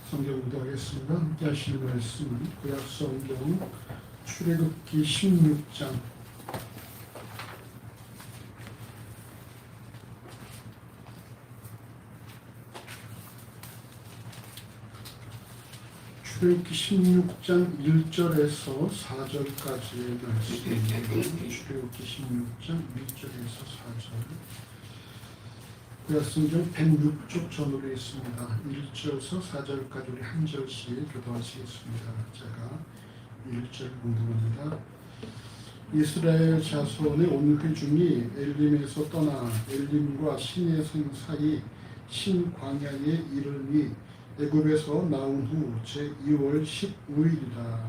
성경 공부하겠습니다. 함께 하실 말씀은 구약 성경 출애굽기 16장 출애굽기 16장 1절에서 4절까지의 말씀입니다. 출애굽기 16장 1절에서 4절. 구약 성경 106쪽 전후로 있습니다. 1절에서 4절까지 우리 한 절씩 교도하시겠습니다. 제가 1절 공부합니다. 이스라엘 자손의 온 회중이 엘림에서 떠나 엘림과 신의 성 사이 신광야에 이르니 애굽에서 나온 후 제2월 15일이다.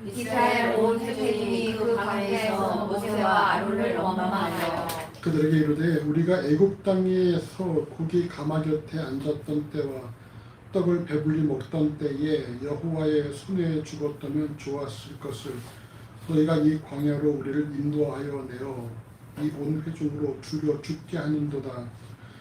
이스라엘 온 회중이 그 광야에서 모세와 아론을 원망하여 그들에게 이르되 우리가 애굽 땅에서 고기 가마 곁에 앉았던 때와 떡을 배불리 먹던 때에 여호와의 손에 죽었다면 좋았을 것을 너희가 이 광야로 우리를 인도하여 내어 이 온 회중으로 죽여 죽게 하는도다.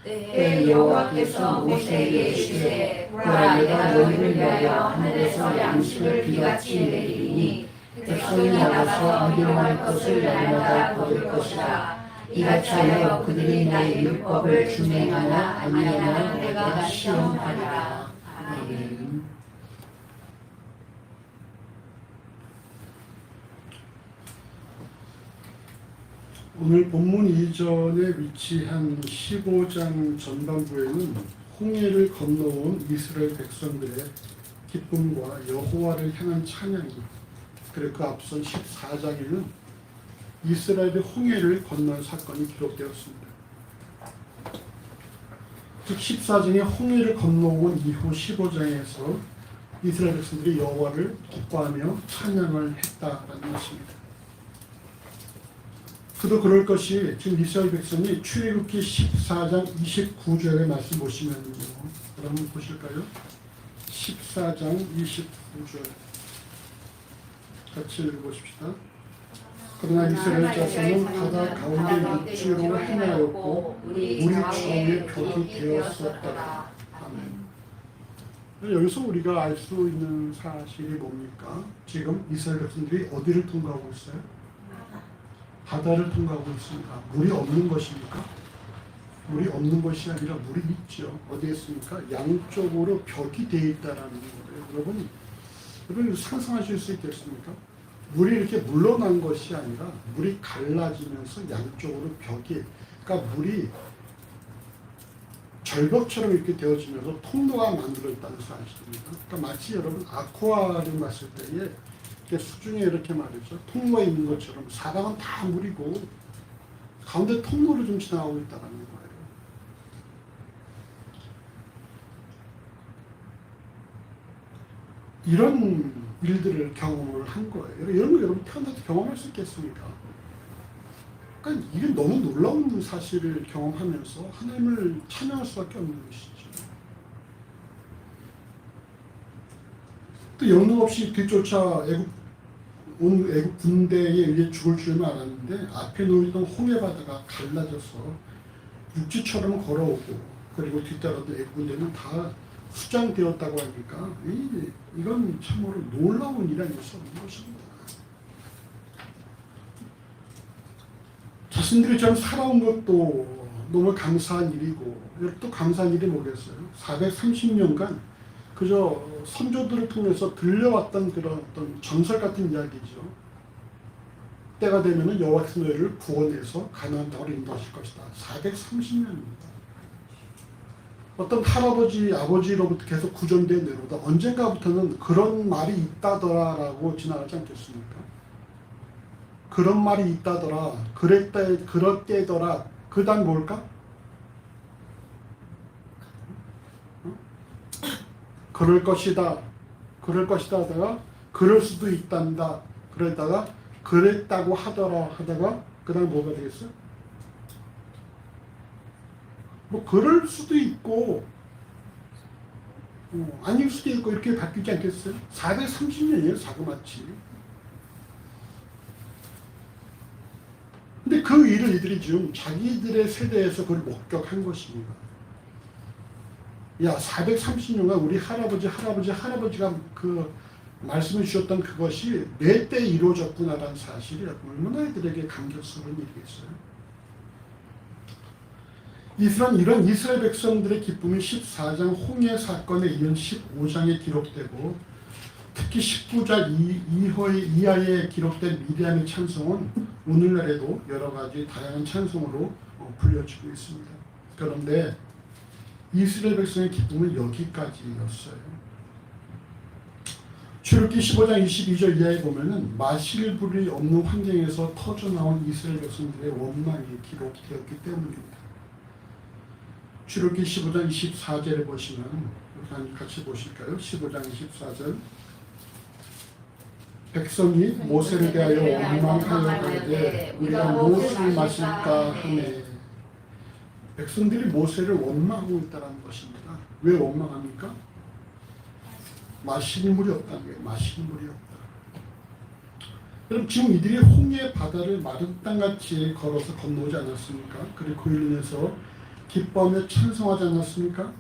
때에 여호와께서 모세에게 이르시되 보라 내가 너희를 위하여 하늘에서 양식을 비같이 내리리니 백성이 나가서 미련할 것을 날마다 거둘 것이다. 이같이 하여 그들이 나의 율법을 준행하나 아니하나 내가 시험하리라. 아멘. 오늘 본문 이전에 위치한 15장 전반부에는 홍해를 건너온 이스라엘 백성들의 기쁨과 여호와를 향한 찬양이, 그리고 그 앞선 14장에는 이스라엘의 홍해를 건넌 사건이 기록되었습니다. 즉 14장에 홍해를 건너온 이후 15장에서 이스라엘 백성들이 여호와를 기뻐하며 찬양을 했다라는 것입니다. 그도 그럴 것이 지금 이스라엘 백성이 출애굽기 14장 29절의 말씀 보시면요. 여러분 보실까요? 14장 29절 같이 읽어보십시다. 그러나 이스라엘 자손은 바다 가운데 육지로 행하였고 우리 처음에 벽이 되었었더라. 아멘. 여기서 우리가 알 수 있는 사실이 뭡니까? 지금 이스라엘 백성들이 어디를 통과하고 있어요? 바다를 통과하고 있습니다. 물이 없는 것입니까? 물이 없는 것이 아니라 물이 있죠. 어디에 있습니까? 양쪽으로 벽이 되어 있다라는 거예요. 여러분 상상하실 수 있겠습니까? 물이 이렇게 물러난 것이 아니라 물이 갈라지면서 양쪽으로 벽이, 그러니까 물이 절벽처럼 이렇게 되어지면서 통로가 만들어 있다는 사실입니다. 그러니까 마치 여러분 아쿠아리움 갔을 때에 수중에 이렇게 말이죠. 통로에 있는 것처럼 사방은 다 물이고 가운데 통로를 좀 지나가고 있다는 거예요. 이런 일들을 경험을 한 거예요. 이런 거 여러분 태어나서 경험할 수 있겠습니까? 그러니까 이게 너무 놀라운 사실을 경험하면서 하나님을 찬양할 수밖에 없는 것이죠. 또 영능 없이 뒤쫓아 온 애국 군대에 의해 죽을 줄은 알았는데 앞에 놓이던 홍해 바다가 갈라져서 육지처럼 걸어오고 그리고 뒤따라도 애국 군대는 다 수장되었다고 하니까 이건 참으로 놀라운 일이 아닐 수 없는 것입니다. 자신들이 좀 살아온 것도 너무 감사한 일이고 또 감사한 일이 뭐겠어요? 430년간 그저 선조들을 통해서 들려왔던 그런 어떤 전설 같은 이야기죠. 때가 되면은 여호와께서 너희를 구원해서 가나안 땅으로 인도하실 것이다. 430년입니다. 어떤 할아버지, 아버지로부터 계속 구전되어 내려오다 언젠가부터는 그런 말이 있다더라라고 지나가지 않겠습니까? 그런 말이 있다더라, 그렇대더라. 그 다음 뭘까? 그럴 것이다 하다가 그럴 수도 있단다 그러다가 그랬다고 하다가 그 다음 뭐가 되겠어요? 뭐 그럴 수도 있고 아닐 수도 있고 이렇게 바뀌지 않겠어요? 430년이에요 자그마치. 근데 그 일을 이들이 지금 자기들의 세대에서 그걸 목격한 것입니다. 야 430년간 우리 할아버지가 그 말씀해 주셨던 그것이 내 때 이루어졌구나라는 사실이 얼마나 이들에게 감격스러운 일이겠어요. 이런 이스라엘 백성들의 기쁨이 14장 홍해 사건에 이은 15장에 기록되고 특히 19장 이하에 기록된 미디안의 찬송은 오늘날에도 여러 가지 다양한 찬송으로 불려지고 있습니다. 그런데 이스라엘 백성의 기쁨은 여기까지였어요. 출애굽기 15장 22절 이하에 보면은 마실 물이 없는 환경에서 터져나온 이스라엘 백성들의 원망이 기록되었기 때문입니다. 출애굽기 15장 24절에 보시면 같이 보실까요? 15장 24절 백성이 모세에 대하여 원망하여가되 우리가 무엇을 마실까 하네. 백성들이 모세를 원망하고 있다는 것입니다. 왜 원망합니까? 마시는 물이 없다는 거예요. 마시는 물이 없다. 그럼 지금 이들이 홍해 바다를 마른 땅같이 걸어서 건너오지 않았습니까? 그리고 그로 인해서 기뻐하며 찬송하지 않았습니까?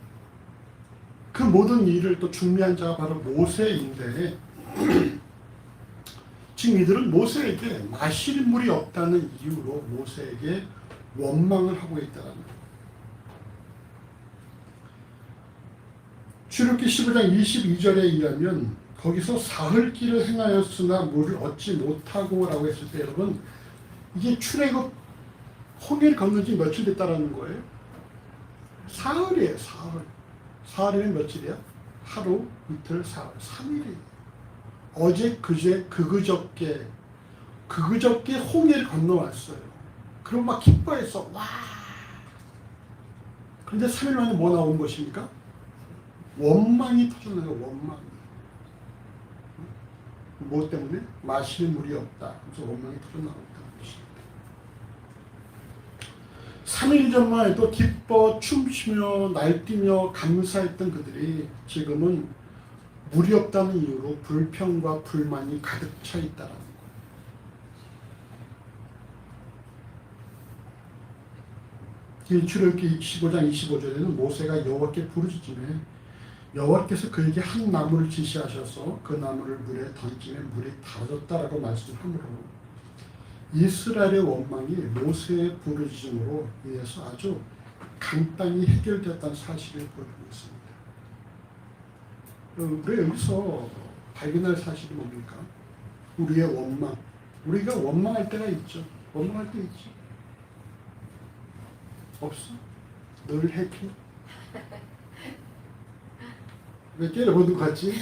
그 모든 일을 또 중미한 자가 바로 모세인데 지금 이들은 모세에게 마실 물이 없다는 이유로 모세에게 원망을 하고 있다는 거예요. 출애굽기 15장 22절에 의하면 거기서 사흘길을 행하였으나 물을 얻지 못하고 라고 했을 때 여러분 이게 출애굽 홍해를 건넌 지 며칠 됐다라는 거예요? 사흘이에요. 사흘이면 며칠이야? 하루, 이틀, 사흘, 3일이에요. 어제, 그제, 그저께 홍해를 건너왔어요. 그럼 막 기뻐했어. 와! 그런데 3일 만에 뭐 나온 것입니까? 원망이 터져나는 거예요. 원망. 뭐 때문에? 마실 물이 없다. 그래서 원망이 터져나왔다는 것입니다. 3일 전만 해도 기뻐 춤추며 날뛰며 감사했던 그들이 지금은 물이 없다는 이유로 불평과 불만이 가득 차 있다는 거예요. 출애굽기 15장 25절에는 모세가 여호와께 부르짖으며 여호와께서 그에게 한 나무를 지시하셔서 그 나무를 물에 던지면 물이 달아졌다라고 말씀하므로 이스라엘의 원망이 모세의 부르짖음으로 인해서 아주 간단히 해결됐다는 사실을 보여주고 있습니다. 우리가 여기서 발견할 사실이 뭡니까? 우리의 원망. 우리가 원망할 때가 있죠. 원망할 때 있지. 없어? 늘 해피? 왜 깨려보는 것 같지?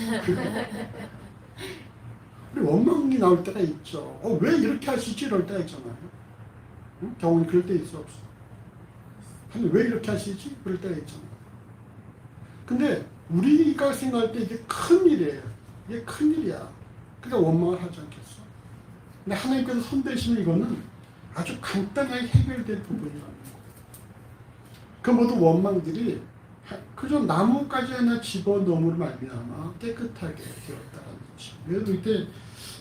우리 원망이 나올 때가 있죠. 왜 이렇게 하시지? 이럴 때가 있잖아요. 응? 경훈이 그럴 때 있어 없어? 아니 왜 이렇게 하시지? 그럴 때가 있잖아요. 근데 우리가 생각할 때 이게 큰일이에요. 이게 큰일이야. 그러니까 원망을 하지 않겠어. 근데 하나님께서 선대시는 이거는 아주 간단하게 해결될 부분이라는 거예요. 그 모든 원망들이 그저 나무까지 하나 집어넣음으로 말미암아 깨끗하게 되었다는 것입니다. 그래서 이때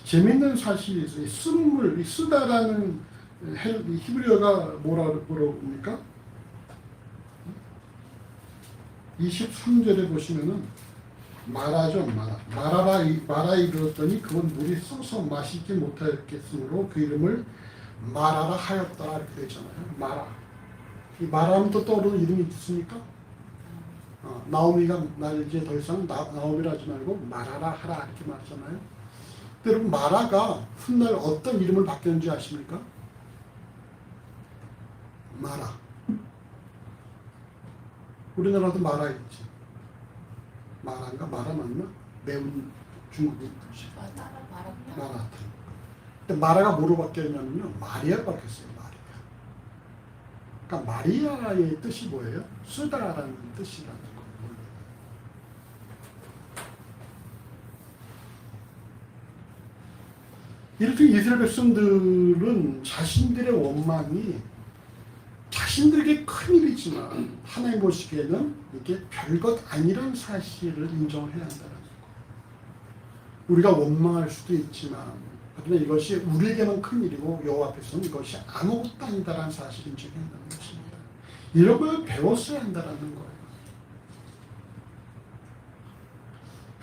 재밌는 사실이 있어요. 쓴물, 쓰다라는 히브리어가 뭐라고 합니까? 23절에 보시면은 마라죠, 마라 이르렀더니 그건 물이 써서 마시지 못하였겠으므로 그 이름을 마라라 하였다 이렇게 되잖아요. 마라. 이 마라하면 또 떠오르는 이름이 있습니까? 나오미가 날 이제 더 이상 나오미라 하지 말고 마라라 하라 이렇게 말하잖아요. 근데 여러분 마라가 훗날 어떤 이름을 바뀌었는지 아십니까? 마라. 우리나라도 마라 있지. 마라인가? 마라 맞나? 매운 중국 뜻이. 마라. 근데 마라가 뭐로 바뀌었냐면요. 마리아가 바뀌었어요. 마리아. 그러니까 마리아의 뜻이 뭐예요? 쓰다라는 뜻이라는 거예요. 이렇게 이스라엘 백성들은 자신들의 원망이 자신들에게 큰일이지만 하나님 보시기에는 이게 별것 아니라는 사실을 인정을 해야 한다는 거예요. 우리가 원망할 수도 있지만 그러나 이것이 우리에게만 큰일이고 여호와 앞에서는 이것이 아무것도 아니다라는 사실을 인정해야 한다는 것입니다. 이런 걸 배웠어야 한다는 거예요.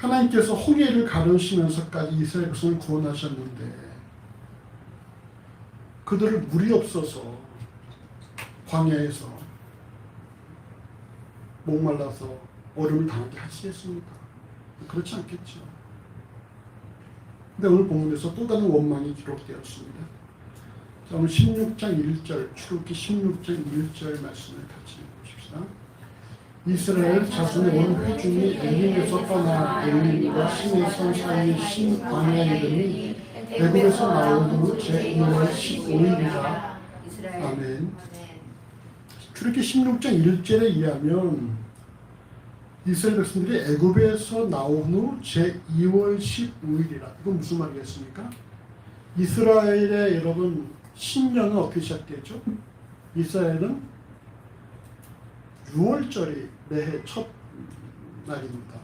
하나님께서 홍해를 가르시면서까지 이스라엘 백성을 구원하셨는데 그들을 물이 없어서 광야에서 목말라서 얼음을 당하게 하시겠습니까? 그렇지 않겠죠. 근데 오늘 본문에서 또 다른 원망이 기록되었습니다. 자, 오늘 16장 1절, 출애굽기 16장 1절 말씀을 같이 보십시다. 이스라엘 자손의 온 회중이 엘림에서 떠나 엘림과 신의 사이의 신 광야에 이르니 애굽에서 나온 후 제2월 15일이라. 아멘. 출애굽기 16장 1절에 의하면 이스라엘 백성들이 애굽에서 나온 후 제2월 15일이라. 이건 무슨 말이겠습니까? 이스라엘의 여러분 신년은 어떻게 시작되죠? 이스라엘은 6월절이 매해 첫 날입니다.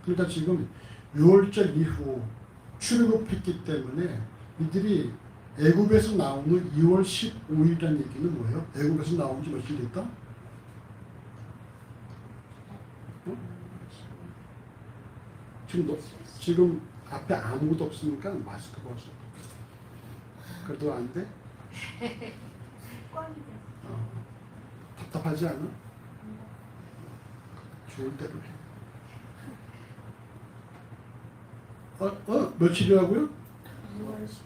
그러니까 지금 6월절 이후 출애굽했기 때문에 이들이 애굽에서 나온 후 2월 15일이라는 얘기는 뭐예요? 애굽에서 나온 지 며칠 됐다? 지금 앞에 아무것도 없으니까 마스크 벗어. 그래도 안 돼? 답답하지 않아? 좋을 대로 해. 며칠이라고요?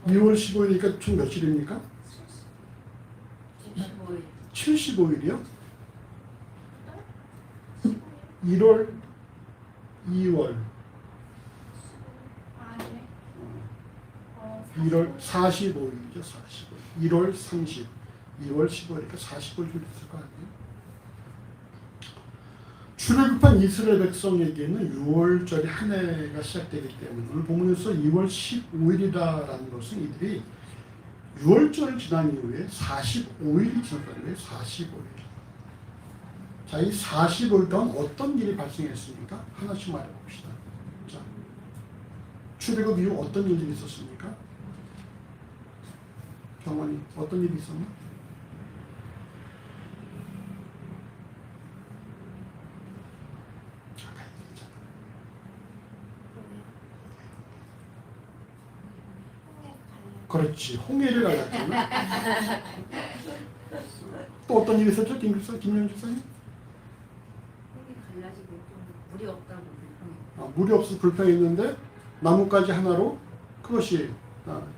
2월 15일이니까 총 며칠입니까? 75일이요? 1월, 2월, 1월 45일이죠. 45일. 1월 30, 2월 15일이니까 45일 있을 거 아니에요? 출애굽한 이스라엘 백성에게는 6월절이 한 해가 시작되기 때문에 오늘 본문에서 2월 15일이라는 것은 이들이 6월절을 지난 이후에 45일이 지났다는 거예요. 45일. 자, 이 45일 동안 어떤 일이 발생했습니까? 하나씩 말해봅시다. 자, 출애굽 이후 어떤 일들이 있었습니까? 경원이 어떤 일이 있었나? 그렇지, 홍해를 갈랐잖아. 또 어떤 일이 있었죠, 김영 집사님? 홍해 갈라지고 좀 물이 없다고 불평해. 물이 없어서 불평했는데 나뭇가지 하나로 그것이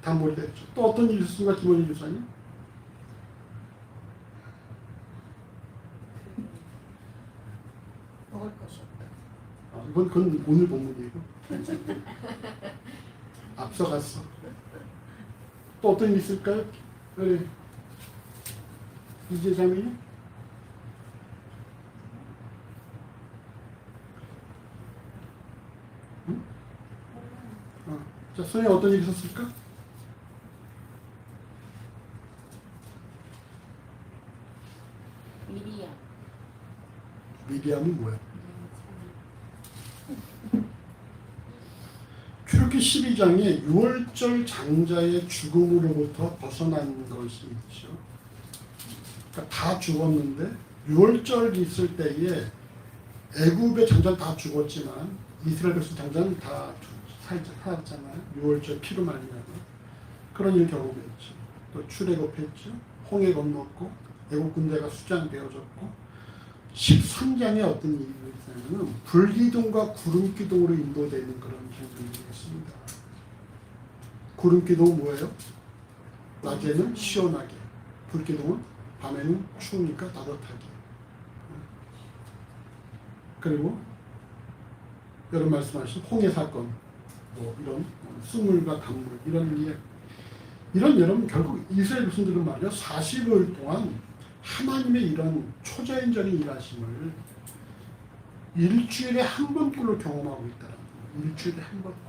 단물이 됐죠. 또 어떤 일이 있었습니까, 김원희 집사님? 먹을 것이 없다. 그건 오늘 본문이에요. 앞서갔어. 또 어떤 일이 있을까요? 네. 이재자매님? 응? 자, 선생님 어떤 일이 있었을까? 미리암. 미디암은 뭐야? 출애굽기 12장에 6월절 장자의 죽음으로부터 벗어난 것이 있죠. 그러니까 다 죽었는데 6월절이 있을 때에 애굽의 장자는 다 죽었지만 이스라엘 백성 장자는 다 살았잖아요. 6월절 피로 말미암아 그런 일 경험했죠. 또 출애굽했죠. 홍해 건넜고 애굽 군대가 수장되어졌고 13장에 어떤 일이 있냐면 불기둥과 구름기둥으로 인도되는 그런 장면이 있습니다. 구름기둥은 뭐예요? 낮에는 시원하게, 불기둥은 밤에는 추우니까 따뜻하게. 그리고 여러분 말씀하신 홍해 사건, 뭐 이런 수물과 단물 이런 게 이런 여러분 결국 이스라엘 백성들은 말이야 40일 동안 하나님의 이런 초자연적인 일하심을 일주일에 한 번꼴로 경험하고 있다는 거예요. 일주일에 한 번꼴로.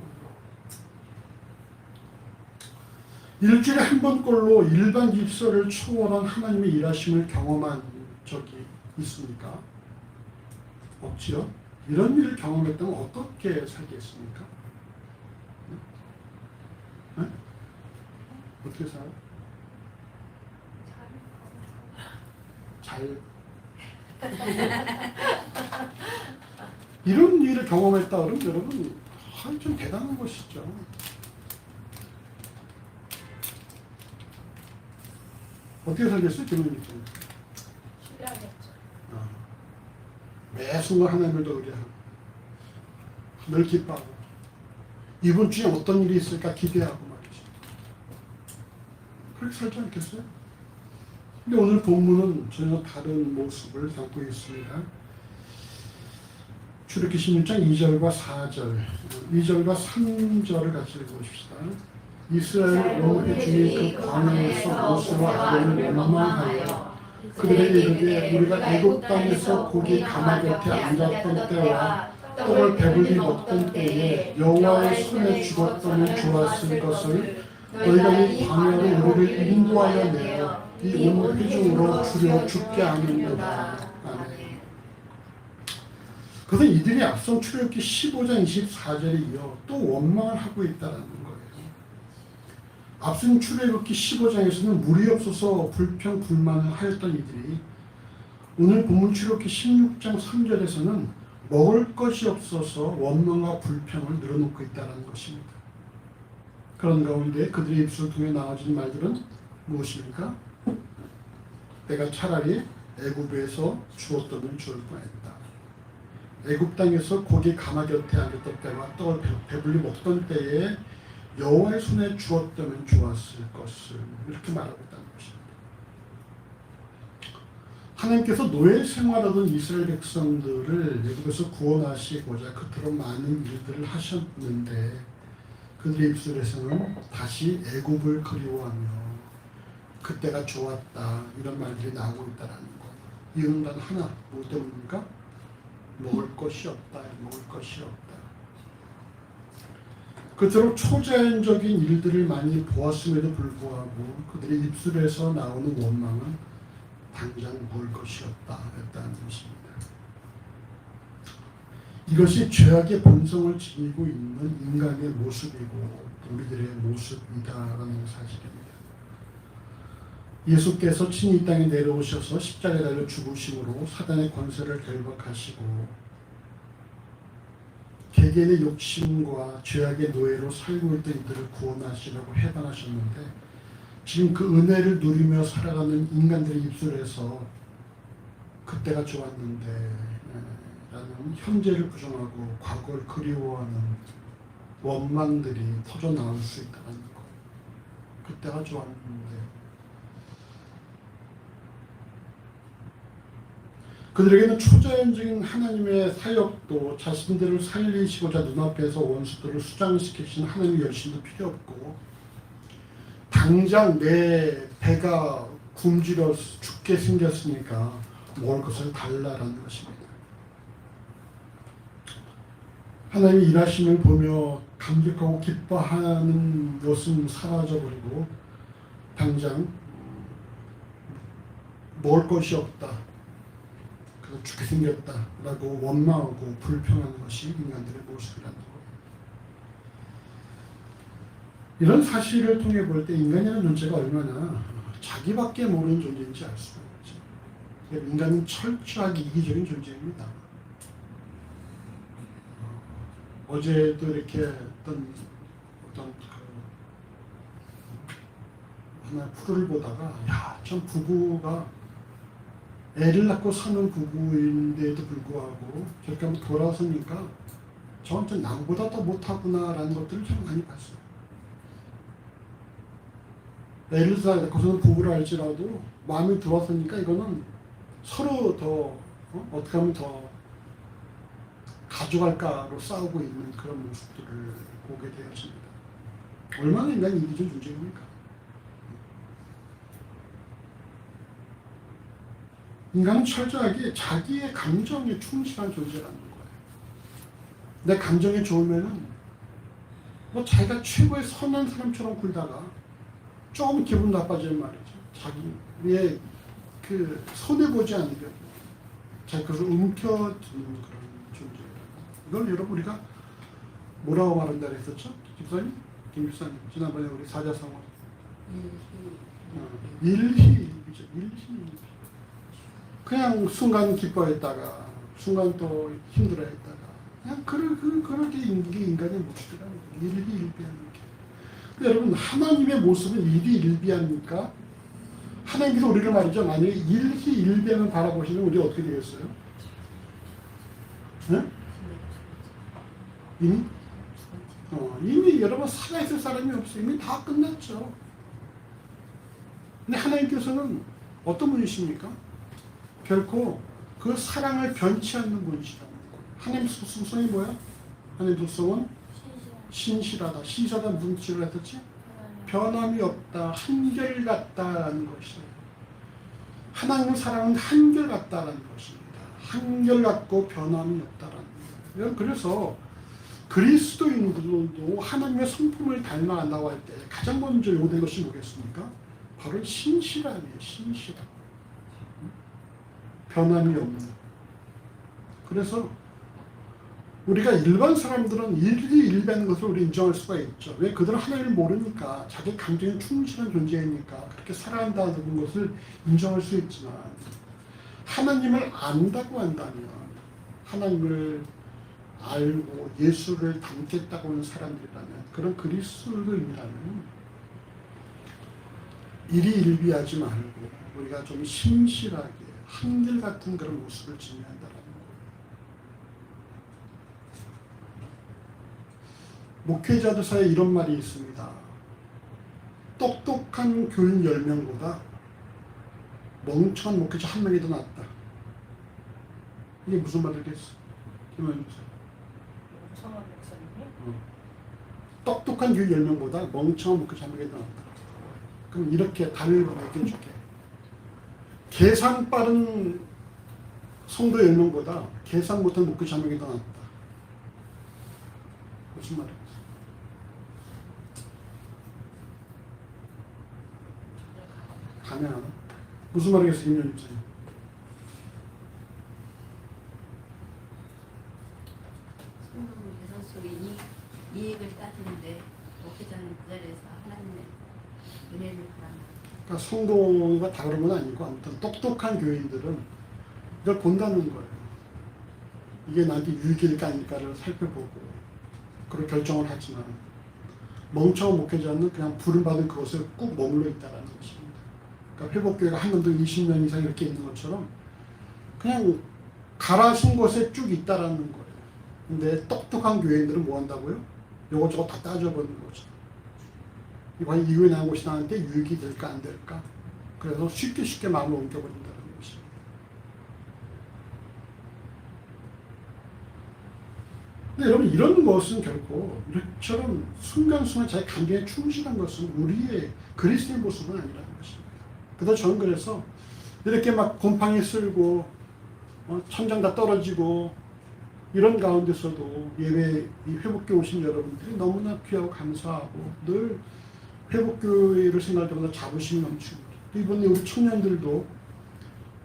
일주일에 한 번꼴로 일반 질서를 초월한 하나님의 일하심을 경험한 적이 있습니까? 없지요? 이런 일을 경험했다면 어떻게 살겠습니까? 네? 어떻게 살아요? 잘 이런 일을 경험했다 그러면 여러분 좀 대단한 것이죠. 어떻게 살겠어요, 교수님? 신뢰하겠죠. 매 순간 하나님을 더 의뢰하고 늘 기뻐하고 이번 주에 어떤 일이 있을까 기대하고 말이죠. 그렇게 살지 않겠어요? 근데 오늘 본문은 전혀 다른 모습을 담고 있습니다. 출애굽기 16장 2절과 4절, 2절과 3절을 같이 읽어봅시다. 이스라엘 온 회중이 그 광야에서 모세와 아론을 원망하여 그들에게 이르되 우리가 애굽 땅에서 고기 가마 곁에 앉았던 때와 떡을 배불리 먹던 때에 여호와의 손에 죽었더면 좋았을 것을 너희가 이 광야로 우리를 인도하여 내어 이 온 회중으로 주려 죽게 하는도다. 아멘. 그래서 이들이 앞선 출애굽기 15장 24절에 이어 또 원망을 하고 있다는 거예요. 앞선 출애굽기 15장에서는 물이 없어서 불평 불만을 하였던 이들이 오늘 본문 출애굽기 16장 3절에서는 먹을 것이 없어서 원망과 불평을 늘어놓고 있다는 것입니다. 그런 가운데 그들의 입술 통해 나와진 말들은 무엇입니까? 내가 차라리 애굽에서 죽었더면 좋을 뻔했다. 애굽 땅에서 고기 가마 곁에 앉았던 때와 떡을 배불리 먹던 때에 여호와의 손에 주었다면 좋았을 것을 이렇게 말하고 있다는 것입니다. 하나님께서 노예 생활하던 이스라엘 백성들을 애굽에서 구원하시고자 그토록 많은 일들을 하셨는데 그들의 입술에서는 다시 애굽을 그리워하며 그때가 좋았다 이런 말들이 나오고 있다는 거예요. 이유는 단 하나, 뭐 때문입니까? 먹을 것이 없다, 먹을 것이 없다. 그토록 초자연적인 일들을 많이 보았음에도 불구하고 그들의 입술에서 나오는 원망은 당장 먹을 것이 없다였다는 것입니다. 이것이 죄악의 본성을 지니고 있는 인간의 모습이고 우리들의 모습이다라는 사실입니다. 예수께서 친히 이 땅에 내려오셔서 십자가에 달려 죽으심으로 사단의 권세를 결박하시고 개개인의 욕심과 죄악의 노예로 살고 있던 이들을 구원하시려고 해방하셨는데 지금 그 은혜를 누리며 살아가는 인간들의 입술에서 그때가 좋았는데 라는 현재를 부정하고 과거를 그리워하는 원망들이 터져 나올 수 있다는 것. 그때가 좋았는데 그들에게는 초자연적인 하나님의 사역도 자신들을 살리시고자 눈앞에서 원수들을 수장시키신 하나님의 열심도 필요 없고 당장 내 배가 굶주려 죽게 생겼으니까 먹을 것을 달라라는 것입니다. 하나님이 일하심을 보며 감격하고 기뻐하는 것은 사라져버리고 당장 먹을 것이 없다. 그래서 죽게 생겼다라고 원망하고 불평하는 것이 인간들의 모습이라는 거예요. 이런 사실을 통해 볼 때 인간이라는 존재가 얼마나 자기밖에 모르는 존재인지 알 수가 있죠. 인간은 철저하게 이기적인 존재입니다. 어제도 이렇게 어떤 하나 프로를 보다가 참 부부가 애를 낳고 사는 부부인데도 불구하고 저렇게 한번 돌아서니까 저한테 남보다 더 못하구나라는 것들을 참 많이 봤어요. 애를 낳고서는 부부를 알지라도 마음이 들어서니까 이거는 서로 더 어떻게 하면 더 가져갈까로 싸우고 있는 그런 모습들을 보게 되었습니다. 얼마나 인간이 이기적인 존재입니까? 인간은 철저하게 자기의 감정에 충실한 존재라는 거예요. 내 감정이 좋으면은 뭐 자기가 최고의 선한 사람처럼 굴다가 조금 기분 나빠지는 말이죠. 자기의 그 손해보지 않으려고 자기 것을 움켜쥐는 그런 존재예요. 이걸 여러분 우리가 뭐라고 말한다 그랬었죠? 집사님? 김 집사님 지난번에 우리 사자성어 일희 그냥 순간 기뻐했다가 순간 또 힘들어했다가 그냥 그렇게 인간의 모습이라는 거예요. 일비일비하는 게. 근데 여러분 하나님의 모습은 일비일비합니까? 하나님께서 우리를 말이죠. 만약에 일희일비하는 바라보시면 우리 어떻게 되겠어요? 네? 이미 여러분 살아있을 사람이 없어요. 이미 다 끝났죠. 근데 하나님께서는 어떤 분이십니까? 결코 그 사랑을 변치 않는 분이시라는 거예요. 하나님 속성이 뭐야? 하나님 속성은 신실하다. 신실하다 무슨 뜻을 했었지? 변함이 없다. 한결같다라는 것이에요. 하나님의 사랑은 한결같다라는 것입니다. 한결같고 변함이 없다라는 거예요. 그래서 그리스도인들도 하나님의 성품을 닮아간다고 할 때 가장 먼저 요구된 것이 뭐겠습니까? 바로 신실함이에요. 신실함. 변함이 없는. 그래서 우리가 일반 사람들은 일비일비하는 것을 우리 인정할 수가 있죠. 왜? 그들은 하나님을 모르니까 자기 감정에 충실한 존재이니까 그렇게 살아간다는 것을 인정할 수 있지만 하나님을 안다고 한다면 하나님을 알고 예수를 닮겠다고 하는 사람들이라면 그런 그리스도인이라면 일희일비하지 말고 우리가 좀 신실하게 한결같은 그런 모습을 지녀야 한다는 거예요. 목회자들 사이에 이런 말이 있습니다. 똑똑한 교인 10명보다 멍청한 목회자 1명이 더 낫다. 이게 무슨 말이겠어? 똑똑한 교인 10명보다 멍청한 목회자 1명이 더 낫다. 그럼 이렇게 답을 얘기해줄게. 계산 빠른 성도 10명보다 계산 못한 목회자 1명이 더 낫다. 무슨 말이야? 가능하나? 무슨 말이겠어, 김현주 목사님? 성도는 계산 속에 이익을 따지는데 목회자는 그 자리에서 하나님의 은혜를 바랍니다. 그러니까 성도가 다 그런 건 아니고 아무튼 똑똑한 교인들은 이걸 본다는 거예요. 이게 나한테 유익일까 아닐까를 살펴보고 그런 결정을 하지만 멍청한 목회자는 그냥 부름 받은 그것에 꾹 머물러 있다는 것입니다. 그러니까 회복교회가 한년도 20년 이상 이렇게 있는 것처럼 그냥 가라신 곳에 쭉 있다라는 거예요. 근데 똑똑한 교회인들은 뭐 한다고요? 요것저것 다 따져보는 거죠. 이번에 이 교회 나온 곳이 나한테 유익이 될까 안 될까? 그래서 쉽게 마음을 옮겨버린다는 것입니다. 근데 여러분 이런 것은 결코 이처럼 순간순간 자기 감정에 충실한 것은 우리의 그리스도의 모습은 아니라는 것입니다. 그래서 저는 그래서 이렇게 막 곰팡이 쓸고 천장 다 떨어지고 이런 가운데서도 예배 이 회복교회 오신 여러분들이 너무나 귀하고 감사하고 늘 회복교회를 생각할 때마다 자부심이 넘치고 이번에 우리 청년들도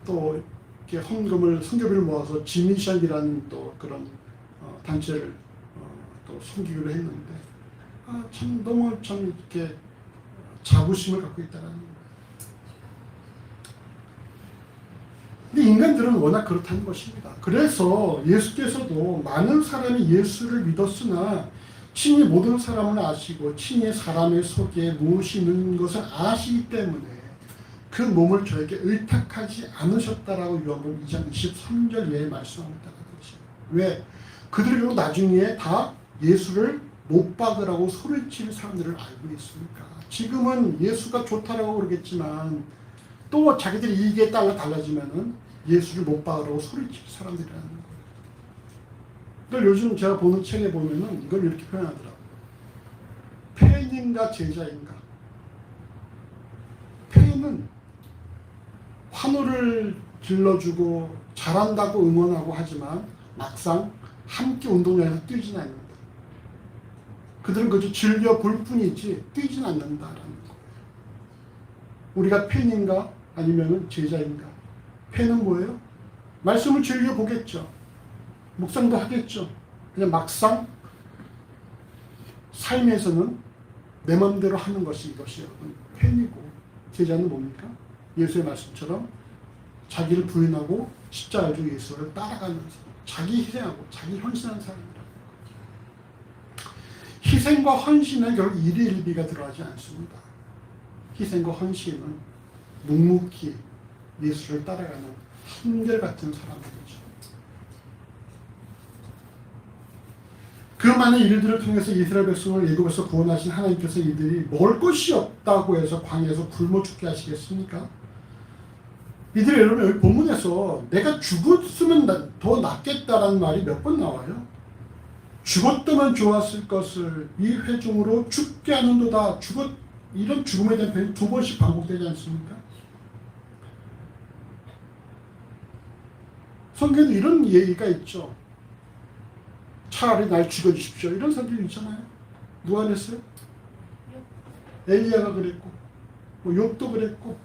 또 이렇게 헌금을 성교비를 모아서 지미션이라는 또 그런 단체를 또 섬기기로 했는데 참 너무 참 이렇게 자부심을 갖고 있다는 거예요. 근데 인간들은 워낙 그렇다는 것입니다. 그래서 예수께서도 많은 사람이 예수를 믿었으나 친히 모든 사람을 아시고 친히 사람의 속에 무엇이 있는 것을 아시기 때문에 그 몸을 저에게 의탁하지 않으셨다라고 요한복음 2장 23절 외에 말씀합니다는 것입니다. 왜? 그들이 나중에 다 예수를 못 박으라고 소리칠 사람들을 알고 있습니까? 지금은 예수가 좋다라고 그러겠지만 또 자기들이 이익에 따라 달라지면은 예수를 못 박으라고 소리칠 사람들이라는 거예요. 그러니까 요즘 제가 보는 책에 보면은 이걸 이렇게 표현하더라고요. 팬인가 제자인가. 팬은 환호를 길러주고 잘한다고 응원하고 하지만 막상 함께 운동장에서 뛰진 않는다. 그들은 그저 즐겨 볼 뿐이지 뛰진 않는다라는 거예요. 우리가 팬인가 아니면 제자인가? 팬은 뭐예요? 말씀을 즐겨 보겠죠. 묵상도 하겠죠. 그냥 막상 삶에서는 내 마음대로 하는 것이 이것이 여러분 팬이고 제자는 뭡니까? 예수의 말씀처럼 자기를 부인하고 십자가를 지고 예수를 따라가면서 자기 희생하고 자기 헌신하는 사람이라. 희생과 헌신은 결국 일희일비가 들어가지 않습니다. 희생과 헌신은 묵묵히 예수를 따라가는 한결같은 사람들이죠. 그 많은 일들을 통해서 이스라엘 백성을 애굽에서 구원하신 하나님께서 이들이 먹을 것이 없다고 해서 광야에서 굶어 죽게 하시겠습니까? 이들이 여러분 여기 본문에서 내가 죽었으면 더 낫겠다라는 말이 몇 번 나와요. 죽었다면 좋았을 것을 이 회중으로 죽게 하는도다. 이런 죽음에 대한 표현이 2번씩 반복되지 않습니까? 성경에 이런 얘기가 있죠. 차라리 날 죽여주십시오. 이런 사람들이 있잖아요. 누가 그랬어요? 엘리야가 그랬고, 뭐 욥도 그랬고,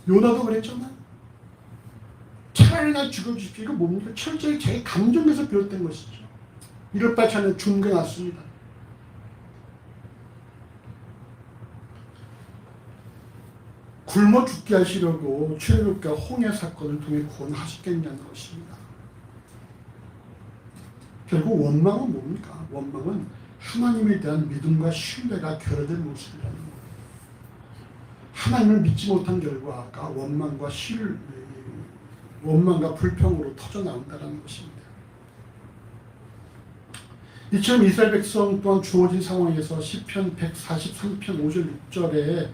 요나도 그랬잖아요. 차라리 날 죽여주십시오. 이거 뭡니까? 철저히 자기 감정에서 비롯된 것이죠. 이럴 바에 차라리 죽는 게 낫습니다. 굶어 죽게 하시려고 출애굽과 홍해 사건을 통해 구원하셨겠냐는 것입니다. 결국 원망은 뭡니까? 원망은 하나님에 대한 믿음과 신뢰가 결여된 모습이라는 거예요. 하나님을 믿지 못한 결과가 원망과 불평으로 터져나온다는 것입니다. 이처럼 이스라엘 백성 또한 주어진 상황에서 시편 143편 5절 6절에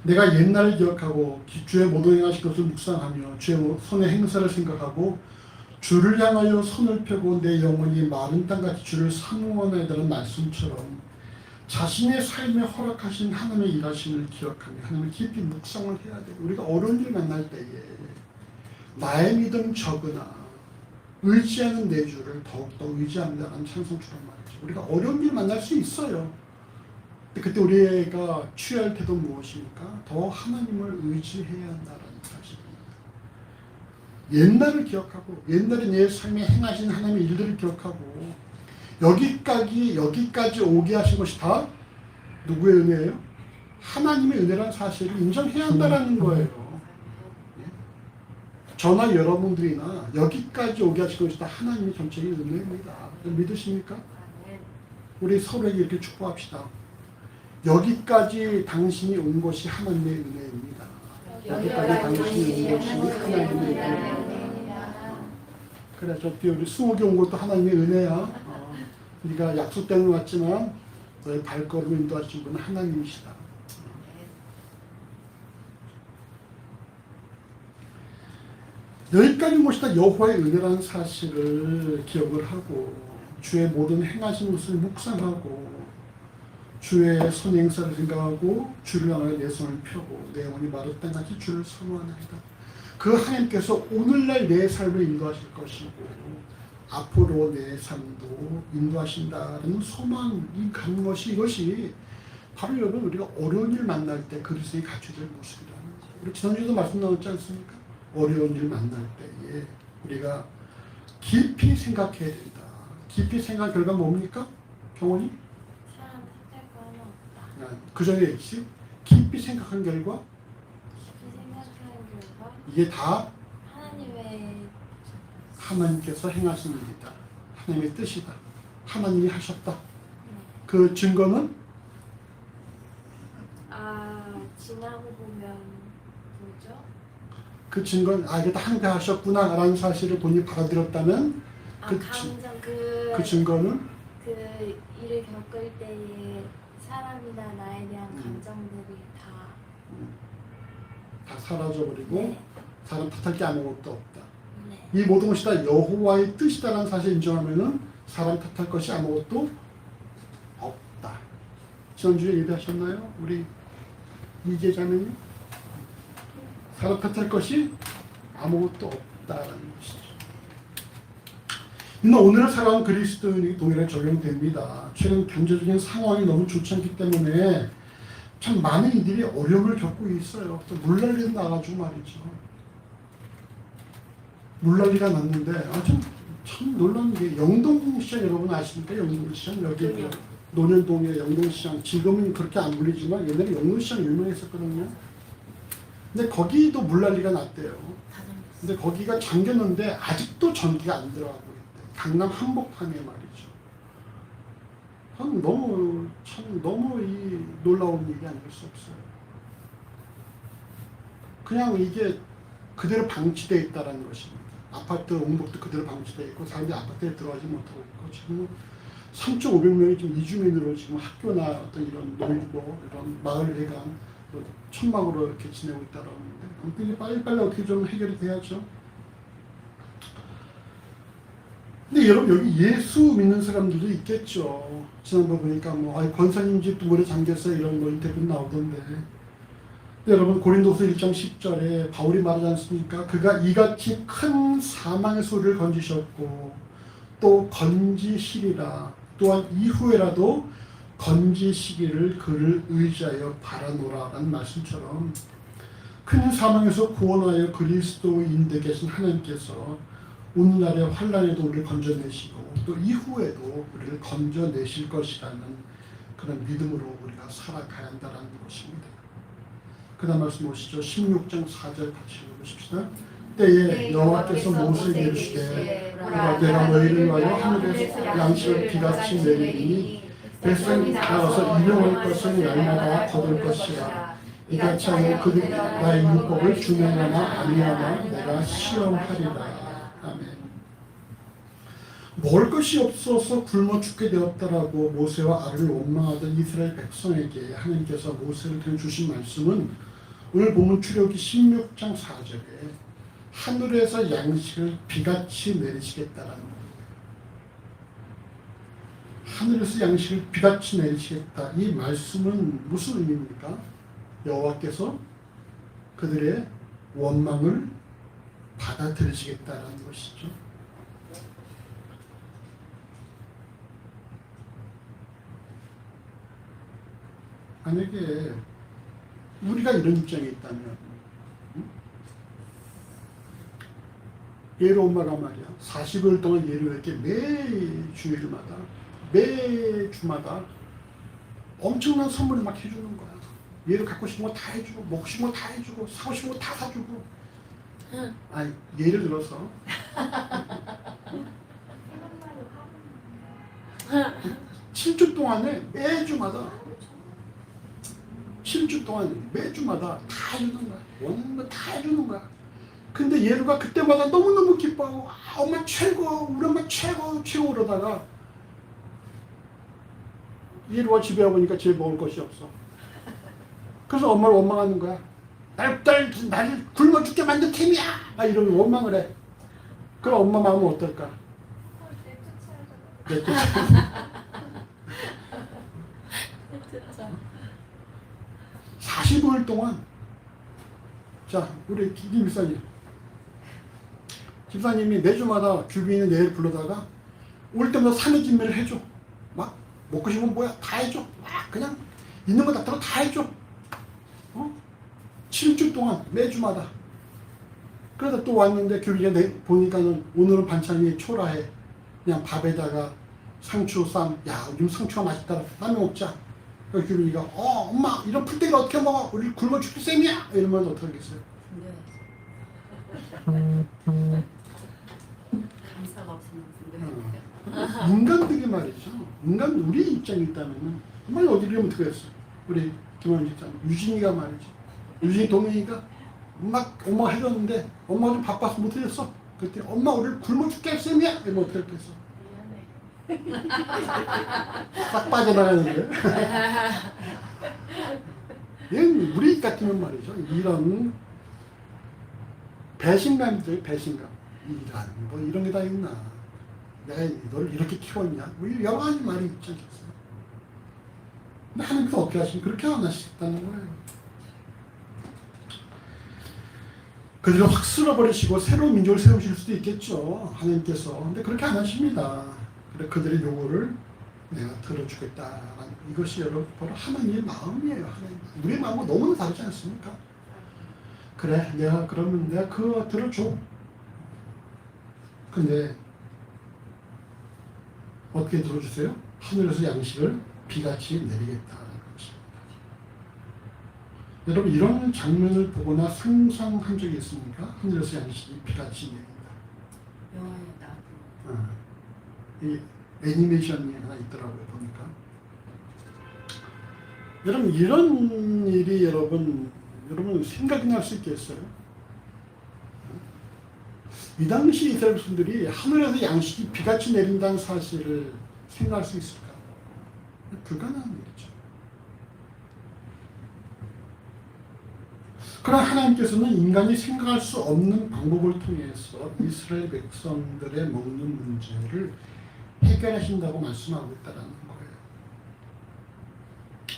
내가 옛날을 기억하고 주의 모든 행하신 것을 묵상하며 주의 손의 행사를 생각하고 주를 향하여 손을 펴고 내 영혼이 마른 땅같이 주를 사모하는 말씀처럼 자신의 삶에 허락하신 하나님의 일하심을 기억하며 하나님을 깊이 묵상을 해야 돼요. 우리가 어려운 일 만날 때에 나의 믿음 적으나 의지하는 내 주를 더욱더 의지한다는 찬송처럼 말이죠. 우리가 어려운 일 만날 수 있어요. 그때 우리가 취할 태도 무엇입니까? 더 하나님을 의지해야 한다는 사실입니다. 옛날을 기억하고 옛날에 내 삶에 행하신 하나님의 일들을 기억하고 여기까지 오게 하신 것이 다 누구의 은혜예요? 하나님의 은혜라는 사실을 인정해야 한다는 거예요. 저나 여러분들이나 여기까지 오게 하신 것이 다 하나님의 전적인 은혜입니다. 믿으십니까? 우리 서로에게 이렇게 축복합시다. 여기까지 당신이 온 것이 하나님의 은혜입니다. 여기까지 당신이 온 것이 하나님의 은혜입니다. 그래, 저 뒤에 우리 수목이 온 것도 하나님의 은혜야. 우리가 약속 때문에 왔지만 너의 발걸음을 인도하신 분은 하나님이시다. 여기까지 온 것이 다 여호와의 은혜라는 사실을 기억을 하고 주의 모든 행하신 것을 묵상하고 주의 손 행사를 생각하고 주를 향하여 내 손을 펴고 내 영혼이 마르다 같이 주를 사모하나이다. 그 하나님께서 오늘날 내 삶을 인도하실 것이고 앞으로 내 삶도 인도하신다는 소망이 가는 것이 이것이 바로 여러분 우리가 어려운 일 만날 때 그리스도인이 갖춰야 될 모습이라는 거죠. 우리 지난주에도 말씀 나왔지 않습니까? 어려운 일 만날 때에 우리가 깊이 생각해야 된다. 깊이 생각한 결과 뭡니까? 경원이? 그 전에 얘기지? 깊이 생각한 결과? 이게 다 하나님께서 행하신 일이다. 하나님의 뜻이다. 하나님이 하셨다. 그 증거는? 지나고 보면 뭐죠? 그 증거는 이게 다 하나님께 하셨구나 라는 사실을 본인이 받아들였다면 그 증거는? 그 일을 겪을 때에 사람이나 나에 대한 감정들이 다 사라져버리고 네. 사람 탓할 게 아무것도 없다. 네. 이 모든 것이 다 여호와의 뜻이다라는 사실을 인정하면은 사람 탓할 것이 아무것도 없다. 지난주에 예배하셨나요? 우리 이제자매님? 사람 탓할 것이 아무것도 없다라는 것이죠. 오늘을 살아온 그리스도인이 동일하게 적용됩니다. 최근 경제적인 상황이 너무 좋지 않기 때문에 참 많은 이들이 어려움을 겪고 있어요. 또 물난리도 나가지고 말이죠. 물난리가 났는데 참 놀라운 게 영동시장 여러분 아십니까? 영동시장 여기 논현동의 영동시장 지금은 그렇게 안 불리지만 옛날에 영동시장 유명했었거든요. 근데 거기도 물난리가 났대요. 근데 거기가 잠겼는데 아직도 전기가 안 들어가고 있대요. 강남 한복판에 말이죠. 너무 이 놀라운 얘기 아닐 수 없어요. 그냥 이게 그대로 방치되어 있다는 것입니다. 아파트 옹복도 그대로 방치되어 있고 사람들이 아파트에 들어가지 못하고 있고 지금 3,500명이 지금 이주민으로 지금 학교나 어떤 이런 놀이고 이런 마을 회관 천막으로 이렇게 지내고 있다고 하는데 아무튼 이제 빨리빨리 어떻게 좀 해결이 돼야죠. 근데 여러분 여기 예수 믿는 사람들도 있겠죠. 지난번 보니까 권사님 집도 물에 잠겨서 이런 인터뷰 나오던데. 여러분 고린도서 1장 10절에 바울이 말하지 않습니까? 그가 이같이 큰 사망의 소리를 건지셨고 또 건지시리라. 또한 이후에라도 건지시기를 그를 의지하여 바라노라라는 말씀처럼 큰 사망에서 구원하여 그리스도인데 계신 하나님께서 오늘날의 환난에도 우리를 건져내시고 또 이후에도 우리를 건져내실 것이라는 그런 믿음으로 우리가 살아가야 한다는 것입니다. 그 다음 말씀 보시죠. 16장 4절 같이 읽어보십시다. 때에 여호와께서 모세에게 이르시되 내가 너희를 위하여 하늘에서 양식을 비같이 내리니 백성이 나가서 일용할 것은 날마다 거둘 것이라. 이같이 하여 그들이 나의 율법을 준행하나 아니하나 내가 시험하리라. 아멘. 먹을 것이 없어서 굶어 죽게 되었다라고 모세와 아론을 원망하던 이스라엘 백성에게 하나님께서 모세를 통해 주신 말씀은 오늘 보면 출애굽기 16장 4절에 하늘에서 양식을 비같이 내리시겠다라는 겁니다. 하늘에서 양식을 비같이 내리시겠다. 이 말씀은 무슨 의미입니까? 여호와께서 그들의 원망을 받아들이시겠다라는 것이죠. 만약에 우리가 이런 입장에 있다면 예로 엄마가 말이야 40일 동안 예로 이렇게 매 주일마다 매 주마다 엄청난 선물을 막 해주는 거야. 얘를 갖고 싶은 거 다 해주고 먹고 싶은 거 다 해주고 사고 싶은 거 다 사주고. 아니 예를 들어서 7주 동안에 매주마다 7주 동안 매주마다 다 해주는 거야. 원하는 거 다 해주는 거야. 근데 예루가 그때마다 너무너무 기뻐하고 엄마 최고 우리 엄마 최고 그러다가 예루가 집에 와보니까 집에 먹을 것이 없어. 그래서 엄마를 원망하는 거야. 나를 굶어 죽게 만든 팀이야! 막 이러면 원망을 해. 그럼 엄마 마음은 어떨까? 내 쫓아야 45일 동안 자 우리 김 집사님이 매주마다 규빈이 내일 불러다가 올 때마다 산의 진매를 해줘. 막 먹고 싶으면 뭐야 다 해줘. 막 그냥 있는 거 다 들어 다 해줘. 7주 동안 매주마다. 그러다 또 왔는데 규빈이가 보니까는 오늘은 반찬이 초라해. 그냥 밥에다가 상추 쌈. 야 요즘 상추가 맛있다. 쌈에 먹자. 그래서 규빈이가 엄마 이런 풀떼기를 어떻게 먹어? 우리 굶어 죽기 셈이야. 이러면 어떻게 하겠어요? 감사가 없으면 분명히 인간들이 말이죠. 우리 입장이 있다면 정말 어디를 어떻게 했어? 우리 김원희 집사님 유진이가 말이죠. 유진이 동생이가 막 엄마 해줬는데 엄마가 좀 바빠서 못해줬어. 그때 엄마 우리를 굶어 죽게 셈이야. 이러면 어떻게 했겠어? 싹 빠져나가는데. 얘는 우리 같으면 말이죠. 이런 배신감들, 배신감. 이런 게 다 있나. 내가 너를 이렇게 키웠냐. 여러 가지 말이 있지 않겠어요. 근데 하나님께서 어떻게 하시면 그렇게 안 하시겠다는 거예요. 그들을 확 쓸어버리시고 새로운 민족을 세우실 수도 있겠죠. 하나님께서. 근데 그렇게 안 하십니다. 그래 그들의 요구를 내가 들어주겠다. 이것이 여러분 바로 하나님의 마음이에요. 하나님. 우리의 마음은 너무나 다르지 않습니까? 그래 그러면 내가 그거 들어줘. 근데 어떻게 들어주세요? 하늘에서 양식을 비같이 내리겠다는 것입니다. 여러분 이런 장면을 보거나 상상한 적이 있습니까? 하늘에서 양식이 비같이 내린다. 영화에 나왔던 이 애니메이션이 하나 있더라고요. 보니까 여러분 이런 일이 여러분 생각이 날 수 있겠어요? 이 당시 이스라엘 백성들이 하늘에서 양식이 비같이 내린다는 사실을 생각할 수 있을까? 불가능한 일이죠. 그러나 하나님께서는 인간이 생각할 수 없는 방법을 통해서 이스라엘 백성들의 먹는 문제를 해결하신다고 말씀하고 있다는 거예요.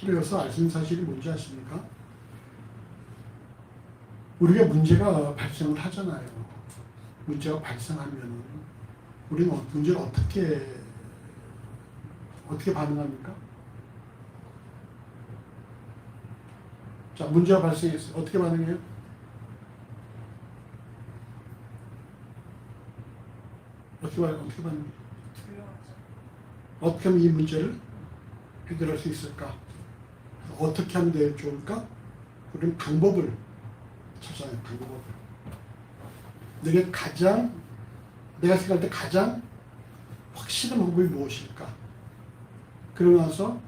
그래서 알 수 있는 사실이 뭔지 아십니까? 우리가 문제가 발생을 하잖아요. 문제가 발생하면 우리는 문제를 어떻게 반응합니까? 자, 문제가 발생했어요. 어떻게 반응해요? 어떻게 반응해요? 어떻게 하면 이 문제를 해결할 수 있을까? 어떻게 하면 좋을까? 우리는 방법을 찾아내요. 방법을. 내가 생각할 때 가장 확실한 방법이 무엇일까? 그러고 나서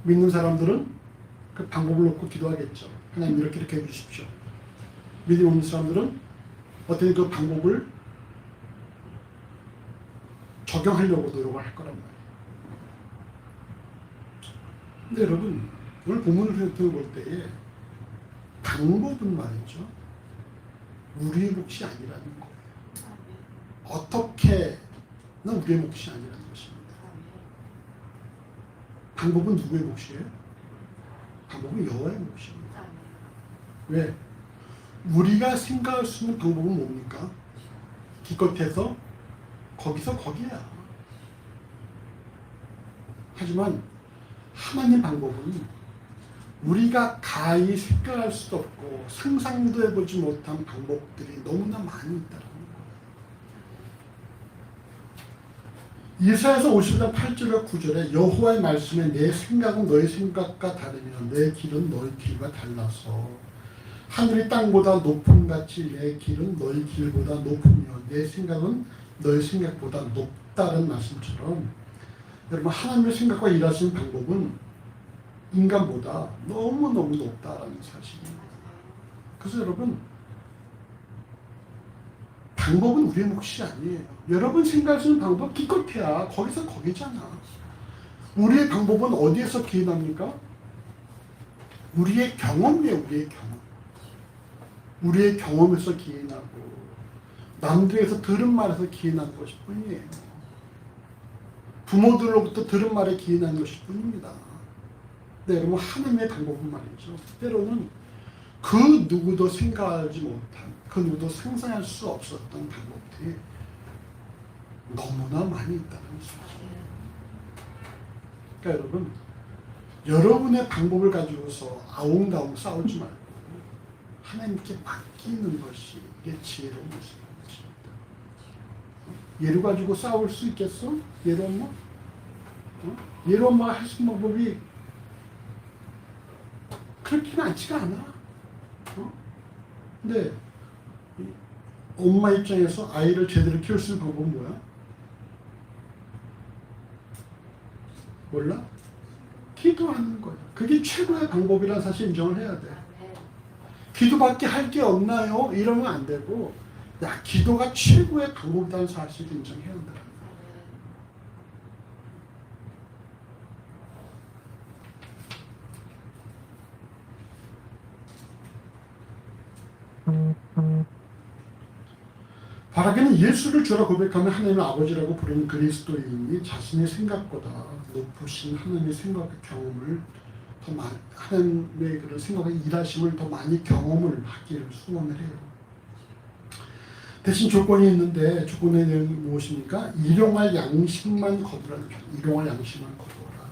믿는 사람들은 그 방법을 놓고 기도하겠죠. 하나님 이렇게 해주십시오. 믿음 없는 사람들은 어떻게 그 방법을 적용하려고 노력을 할 거란 말이에요. 근데 여러분 오늘 본문을 볼 때에 방법은 말이죠. 우리의 몫이 아니라는 거예요. 어떻게는 우리의 몫이 아니라는 것입니다. 방법은 누구의 몫이에요? 방법은 여호와의 몫입니다. 왜? 우리가 생각할 수 있는 방법은 뭡니까? 기껏해서 거기서 거기야. 하지만 하나님의 방법은 우리가 가히 생각할 수도 없고 상상도 해보지 못한 방법들이 너무나 많이 있다는 거예요. 이사야서 50장 8절과 9절에 여호와의 말씀에 내 생각은 너의 생각과 다르며 내 길은 너의 길과 달라서 하늘이 땅보다 높음 같이 내 길은 너의 길보다 높으며 내 생각은 너의 생각보다 높다는 말씀처럼 여러분 하나님의 생각과 일하시는 방법은 인간보다 너무너무 높다라는 사실입니다. 그래서 여러분 방법은 우리의 몫이 아니에요. 여러분 생각할 수 있는 방법 기껏해야 거기서 거기잖아. 우리의 방법은 어디에서 기인합니까? 우리의 경험이에요. 우리의 경험에서 기인하고 남들에서 들은 말에서 기인하는 것일 뿐이에요. 부모들로부터 들은 말에 기인하는 것일 뿐입니다. 네, 여러분 하나님의 방법은 말이죠. 때로는 그 누구도 생각하지 못한, 그 누구도 상상할 수 없었던 방법들이 너무나 많이 있다는 사실이에요. 그러니까 여러분, 여러분의 방법을 가지고서 아웅다웅 싸우지 말고 하나님께 맡기는 것이 이게 지혜로운 것입니다. 예루 가지고 싸울 수 있겠어? 예루 엄마? 예루 엄마가 할 수 있는 방법이 그렇게 많지가 않아. 근데 엄마 입장에서 아이를 제대로 키울 수 있는 방법은 뭐야? 몰라? 기도하는 거야. 그게 최고의 방법이라는 사실 인정을 해야 돼. 기도밖에 할 게 없나요? 이러면 안 되고 야, 기도가 최고의 방법이라는 사실을 인정해야 한다. 바라기는 예수를 주라 고백하면 하나님의 아버지라고 부르는 그리스도인이 자신의 생각보다 높으신 하나님의 생각과 경험을 더 많이, 하나님의 그런 생각과 일하심을 더 많이 경험을 하기를 소원을 해요. 대신 조건이 있는데 조건의 내용이 무엇입니까? 일용할 양식만 거두라는 거죠. 일용할 양식만 거두어라.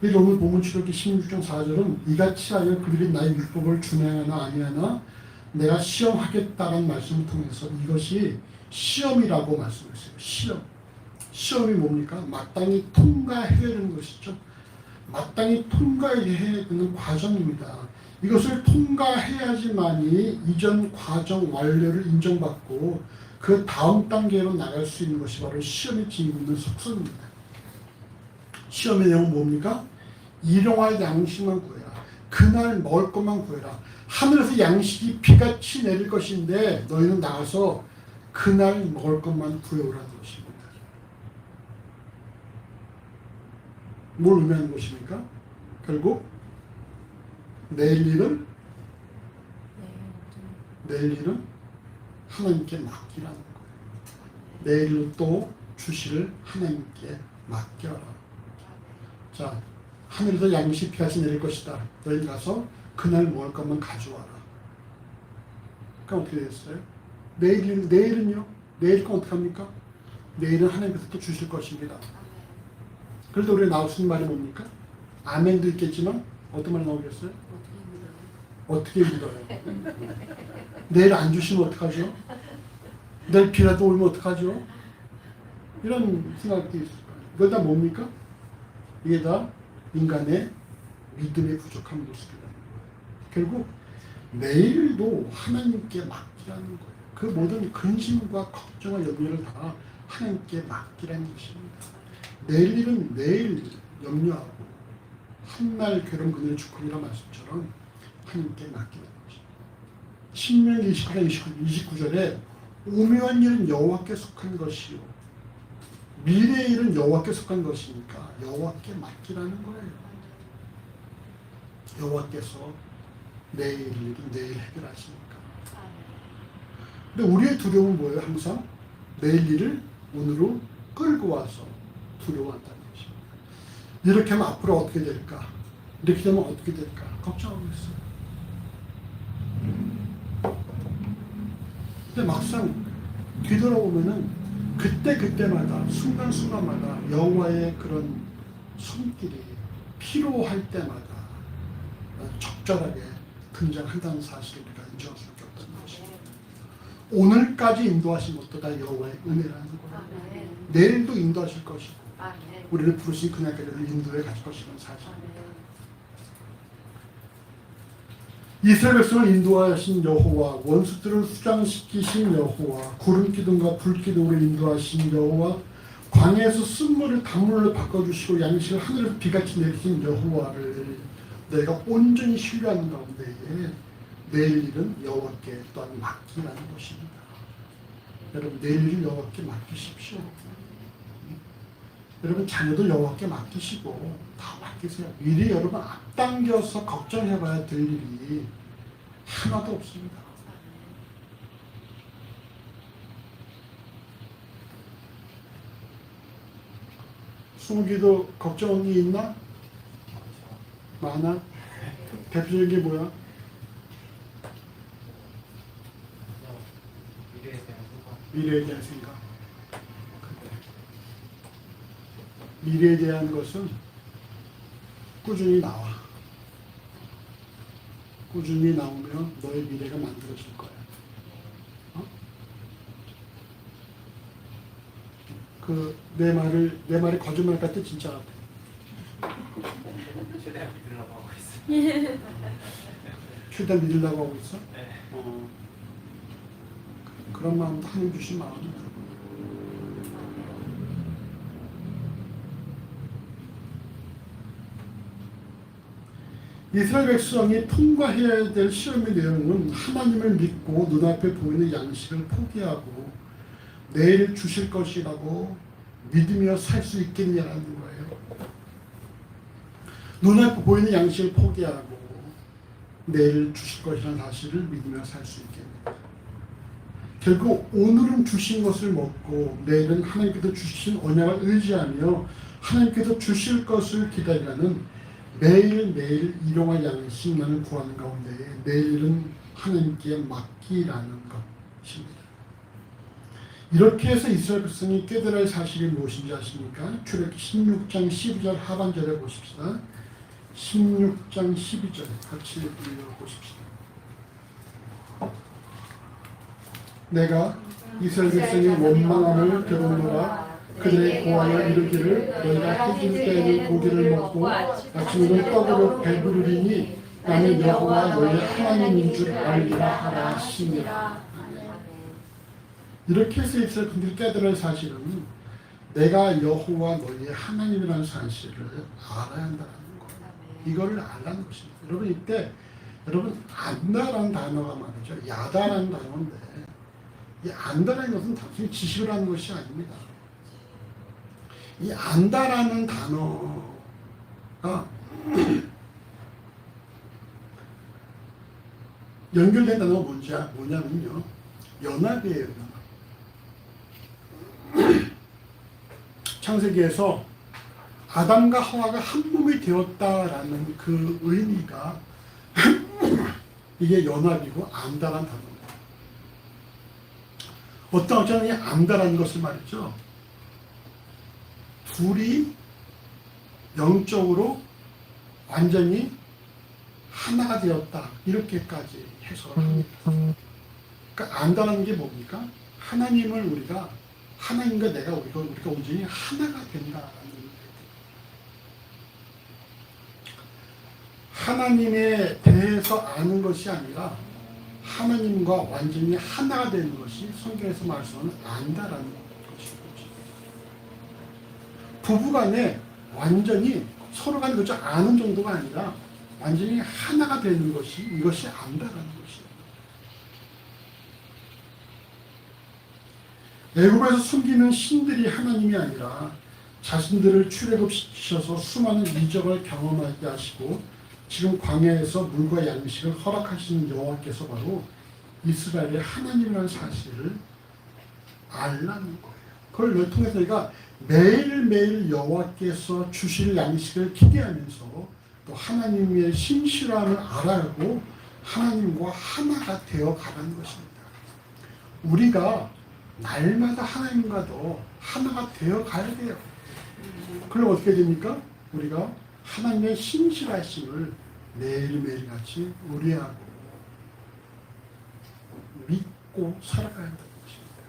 이 오늘 본문 출애굽기 16장 4절은 이같이 하여 그들이 나의 율법을 준행하나 아니하나 내가 시험하겠다는 말씀을 통해서 이것이 시험이라고 말씀했어요. 시험이 뭡니까? 마땅히 통과해야 되는 것이죠. 마땅히 통과해야 되는 과정입니다. 이것을 통과해야지만이 이전 과정 완료를 인정받고 그 다음 단계로 나갈 수 있는 것이 바로 시험에 지니고 있는 속성입니다. 시험의 내용은 뭡니까? 일용할 양식만 구해라. 그날 먹을 것만 구해라. 하늘에서 양식이 비같이 내릴 것인데 너희는 나가서 그날 먹을 것만 구해오라는 것입니다. 뭘 의미하는 것입니까? 결국 내일 일은 하나님께 맡기라는 거예요. 내일은 또 주시를 하나님께 맡겨라. 자, 하늘에서 양식 비같이 내릴 것이다. 너희 가서 그날 먹을 것만 가져와라. 그럼 어떻게 됐어요? 내일은요? 내일 건 어떻게 합니까? 내일은 하나님께서 또 주실 것입니다. 그래서 우리가 나올 수 있는 말이 뭡니까? 아멘도 있겠지만 어떤 말 나오겠어요? 어떻게 믿어요? 내일 안 주시면 어떡하죠? 내일 비라도 오면 어떡하죠? 이런 생각도 있을 거예요. 이거 다 뭡니까? 이게 다 인간의 믿음의 부족한 모습이라는 거예요. 결국 내일도 하나님께 맡기라는 거예요. 그 모든 근심과 걱정과 염려를 다 하나님께 맡기라는 것입니다. 내일 일은 내일 염려하고 한날 괴로운 그늘의 주권이라는 말씀처럼 하나님께 맡기는 것입니다. 신명기 29절에 오묘한 일은 여호와께 속한 것이요 미래의 일은 여호와께 속한 것이니까 여호와께 맡기라는 거예요. 여호와께서 내일 일은 내일 해결하시니까. 근데 우리의 두려움은 뭐예요? 항상 내일 일을 오늘로 끌고 와서 두려워한다는 것입니다. 이렇게 하면 앞으로 어떻게 될까? 이렇게 되면 어떻게 될까? 걱정하고 있어요. 근데 막상 뒤돌아보면은 그때마다 순간순간마다 여호와의 그런 손길이 필요할 때마다 적절하게 등장한다는 사실을 우리가 인정할 수밖에 없다는 것입니다. 오늘까지 인도하신 것도 다 여호와의 은혜라는 거예요. 내일도 인도하실 것이고 우리를 부르신 그날까지도 인도해 가실 것이라는 사실입니다. 이스라엘 백성을 인도하신 여호와, 원수들을 수장시키신 여호와, 구름 기둥과 불 기둥으로 인도하신 여호와, 광야에서 쓴물을 단물로 바꿔주시고 양식을 하늘에서 비같이 내리신 여호와를 내가 온전히 신뢰하는 가운데에 내일 일은 여호와께 또한 맡기라는 것입니다. 여러분 내일 일은 여호와께 맡기십시오. 여러분 자녀도 여호와께 맡기시고 다 맡기세요. 미리 여러분 앞당겨서 걱정해봐야 될 일이 하나도 없습니다. 수기도 걱정이 있나? 많아? 대표적인 게 뭐야? 미래에 대한 생각. 미래에 대한 것은 꾸준히 나와. 꾸준히 나오면 너의 미래가 만들어질 거야. 내 말이 거짓말 같아 진짜 같아. 최대한 믿으려고 하고 있어. 최대한 믿으려고 하고 있어? 네. 그런 마음도 하나님 주신 마음이다. 이스라엘 백성이 통과해야 될 시험의 내용은 하나님을 믿고 눈앞에 보이는 양식을 포기하고 내일 주실 것이라고 믿으며 살 수 있겠냐라는 거예요. 눈앞에 보이는 양식을 포기하고 내일 주실 것이라는 사실을 믿으며 살 수 있겠냐. 결국 오늘은 주신 것을 먹고 내일은 하나님께서 주신 언약을 의지하며 하나님께서 주실 것을 기다리라는 매일매일 일용할 양식만을 구하는 가운데 내일은 하나님께 맡기라는 것입니다. 이렇게 해서 이스라엘 백성이 깨달아야 할 사실이 무엇인지 아십니까? 출애굽기 16장 12절 하반절에 보십시다. 16장 12절 같이 읽어보십시다. 내가 이스라엘 백성의 원망함을 들었노라. 그들의 고하여 이르기를 너희가 해줄 때에는 고기를 먹고 아침에는 떡으로 배부르리니 나는 여호와 너희 하나님인 줄 알리라 하라 하시니라. 이렇게 해서 이스라엘 분들이 깨달아야 할 사실은 내가 여호와 너희의 하나님이라는 사실을 알아야 한다는 거예요. 이거를 알라는 것입니다. 여러분 이때 여러분 안다라는 단어가 말이죠. 야다라는 단어인데 이 안다라는 것은 단순히 지식을 하는 것이 아닙니다. 이 안다라는 단어가 연결된 단어가 뭐냐면요. 연합이에요. 연합. 창세기에서 아담과 하와가 한 몸이 되었다라는 그 의미가 이게 연합이고 안다라는 단어입니다. 어떤 어쩌면 안다라는 것을 말이죠. 둘이 영적으로 완전히 하나가 되었다. 이렇게까지 해석을 합니다. 그러니까 안다라는 게 뭡니까? 하나님을 우리가 하나님과 내가 우리가 온전히 하나가 된다라는 의미입니다. 하나님에 대해서 아는 것이 아니라 하나님과 완전히 하나가 되는 것이 성경에서 말씀하는 안다라는 것입니다. 부부간에 완전히 서로 간에 그저 아는 정도가 아니라 완전히 하나가 되는 것이 이것이 안다라는 것이에요. 애굽에서 숨기는 신들이 하나님이 아니라 자신들을 출애굽시켜서 수많은 이적을 경험하게 하시고 지금 광야에서 물과 양식을 허락하시는 여호와께서 바로 이스라엘의 하나님이라는 사실을 알라는 거예요. 그걸 통해서 우리가 매일매일 여호와께서 주실 양식을 기대하면서 또 하나님의 신실함을 알아가고 하나님과 하나가 되어 가는 것입니다. 우리가 날마다 하나님과도 하나가 되어 가야 돼요. 그럼 어떻게 됩니까? 우리가 하나님의 신실하심을 매일매일 같이 의뢰하고 믿고 살아가야 한다는 것입니다.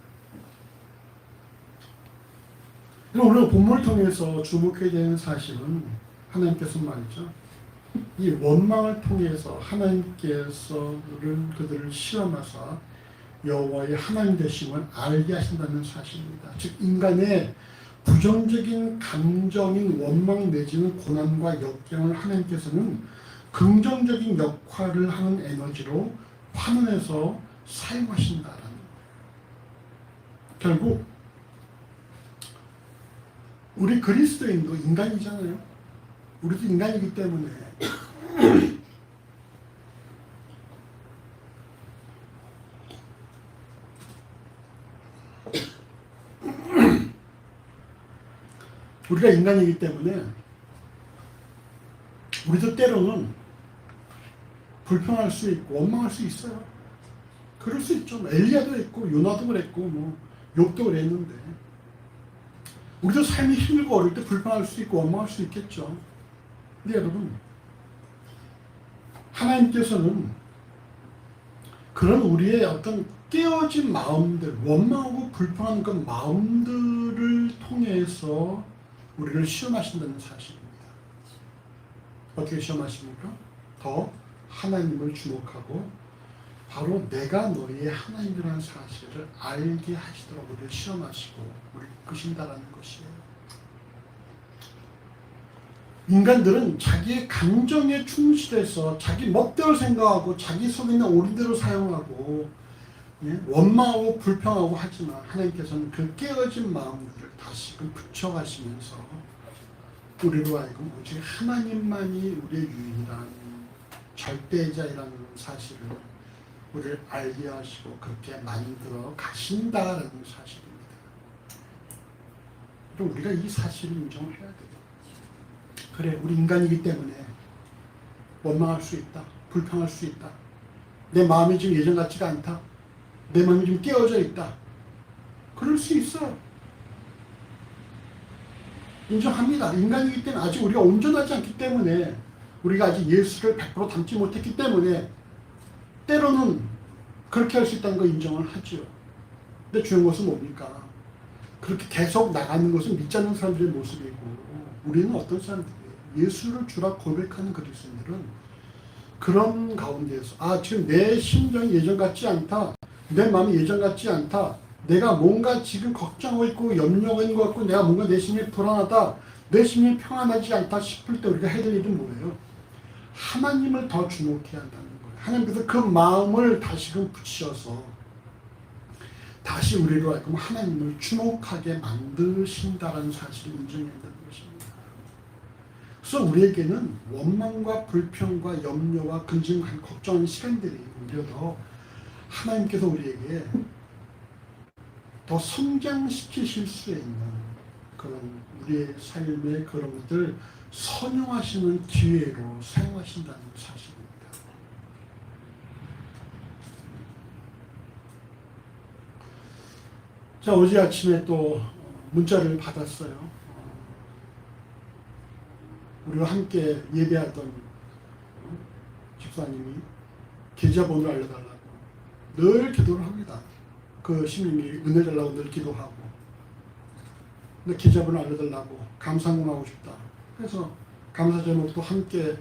그럼 오늘 본문을 통해서 주목해야 되는 사실은 하나님께서 말이죠. 이 원망을 통해서 하나님께서 그들을 시험하사 여호와의 하나님 되심을 알게 하신다는 사실입니다. 즉 인간의 부정적인 감정인 원망 내지는 고난과 역경을 하나님께서는 긍정적인 역할을 하는 에너지로 환원해서 사용하신다라는 거예요. 결국 우리 그리스도인도 인간이잖아요. 우리도 인간이기 때문에 우리가 인간이기 때문에 우리도 때로는 불평할 수 있고 원망할 수 있어요. 그럴 수 있죠. 엘리야도 했고 요나도 그랬고 뭐 욥도 그랬는데 우리도 삶이 힘들고 어릴 때 불평할 수 있고 원망할 수 있겠죠. 근데 여러분 하나님께서는 그런 우리의 어떤 깨어진 마음들, 원망하고 불평하는 그 마음들을 통해서 우리를 시험하신다는 사실입니다. 어떻게 시험하십니까? 더 하나님을 주목하고 바로 내가 너희의 하나님이라는 사실을 알게 하시도록 우리를 시험하시고 우리를 이끄신다라는 것이에요. 인간들은 자기의 감정에 충실해서 자기 멋대로 생각하고 자기 속에 있는 옳은대로 사용하고 원망하고 불평하고 하지만 하나님께서는 그 깨어진 마음들을 다시금 붙여가시면서 우리로 하여금 오직 하나님만이 우리의 유일한 절대자이라는 사실을 우리를 알게 하시고 그렇게 만들어 가신다라는 사실입니다. 그럼 우리가 이 사실을 인정을 해야 돼요. 그래, 우리 인간이기 때문에 원망할 수 있다. 불평할 수 있다. 내 마음이 지금 예전 같지가 않다. 내 마음이 좀 깨어져 있다. 그럴 수 있어요. 인정합니다. 인간이기 때문에 아직 우리가 온전하지 않기 때문에 우리가 아직 예수를 100% 닮지 못했기 때문에 때로는 그렇게 할 수 있다는 거 인정을 하죠. 근데 중요한 것은 뭡니까? 그렇게 계속 나가는 것은 믿지 않는 사람들의 모습이고 우리는 어떤 사람들이에요? 예수를 주라 고백하는 그리스도인들은 그런 가운데에서 지금 내 심정이 예전 같지 않다. 내 마음이 예전 같지 않다. 내가 뭔가 지금 걱정하고 있고 염려가 있는 것 같고 내가 뭔가 내 심이 불안하다. 내 심이 평안하지 않다 싶을 때 우리가 해야 될 일은 뭐예요? 하나님을 더 주목해야 한다는 거예요. 하나님께서 그 마음을 다시금 붙이셔서 다시 우리로 하여금 하나님을 주목하게 만드신다는 사실을 인정해야 한다는 것입니다. 그래서 우리에게는 원망과 불평과 염려와 근심과 걱정하는 시간들이 오히려 더 하나님께서 우리에게 더 성장시키실 수 있는 그런 우리의 삶의 그런 것들 선용하시는 기회로 사용하신다는 사실입니다. 자, 어제 아침에 또 문자를 받았어요. 우리와 함께 예배하던 집사님이 계좌번호를 알려달라고 늘 기도를 합니다. 그 시민이 은혜 달라고 늘 기도하고, 근데 계좌번호 알려달라고 감상하고 싶다. 그래서 감사 제목도 함께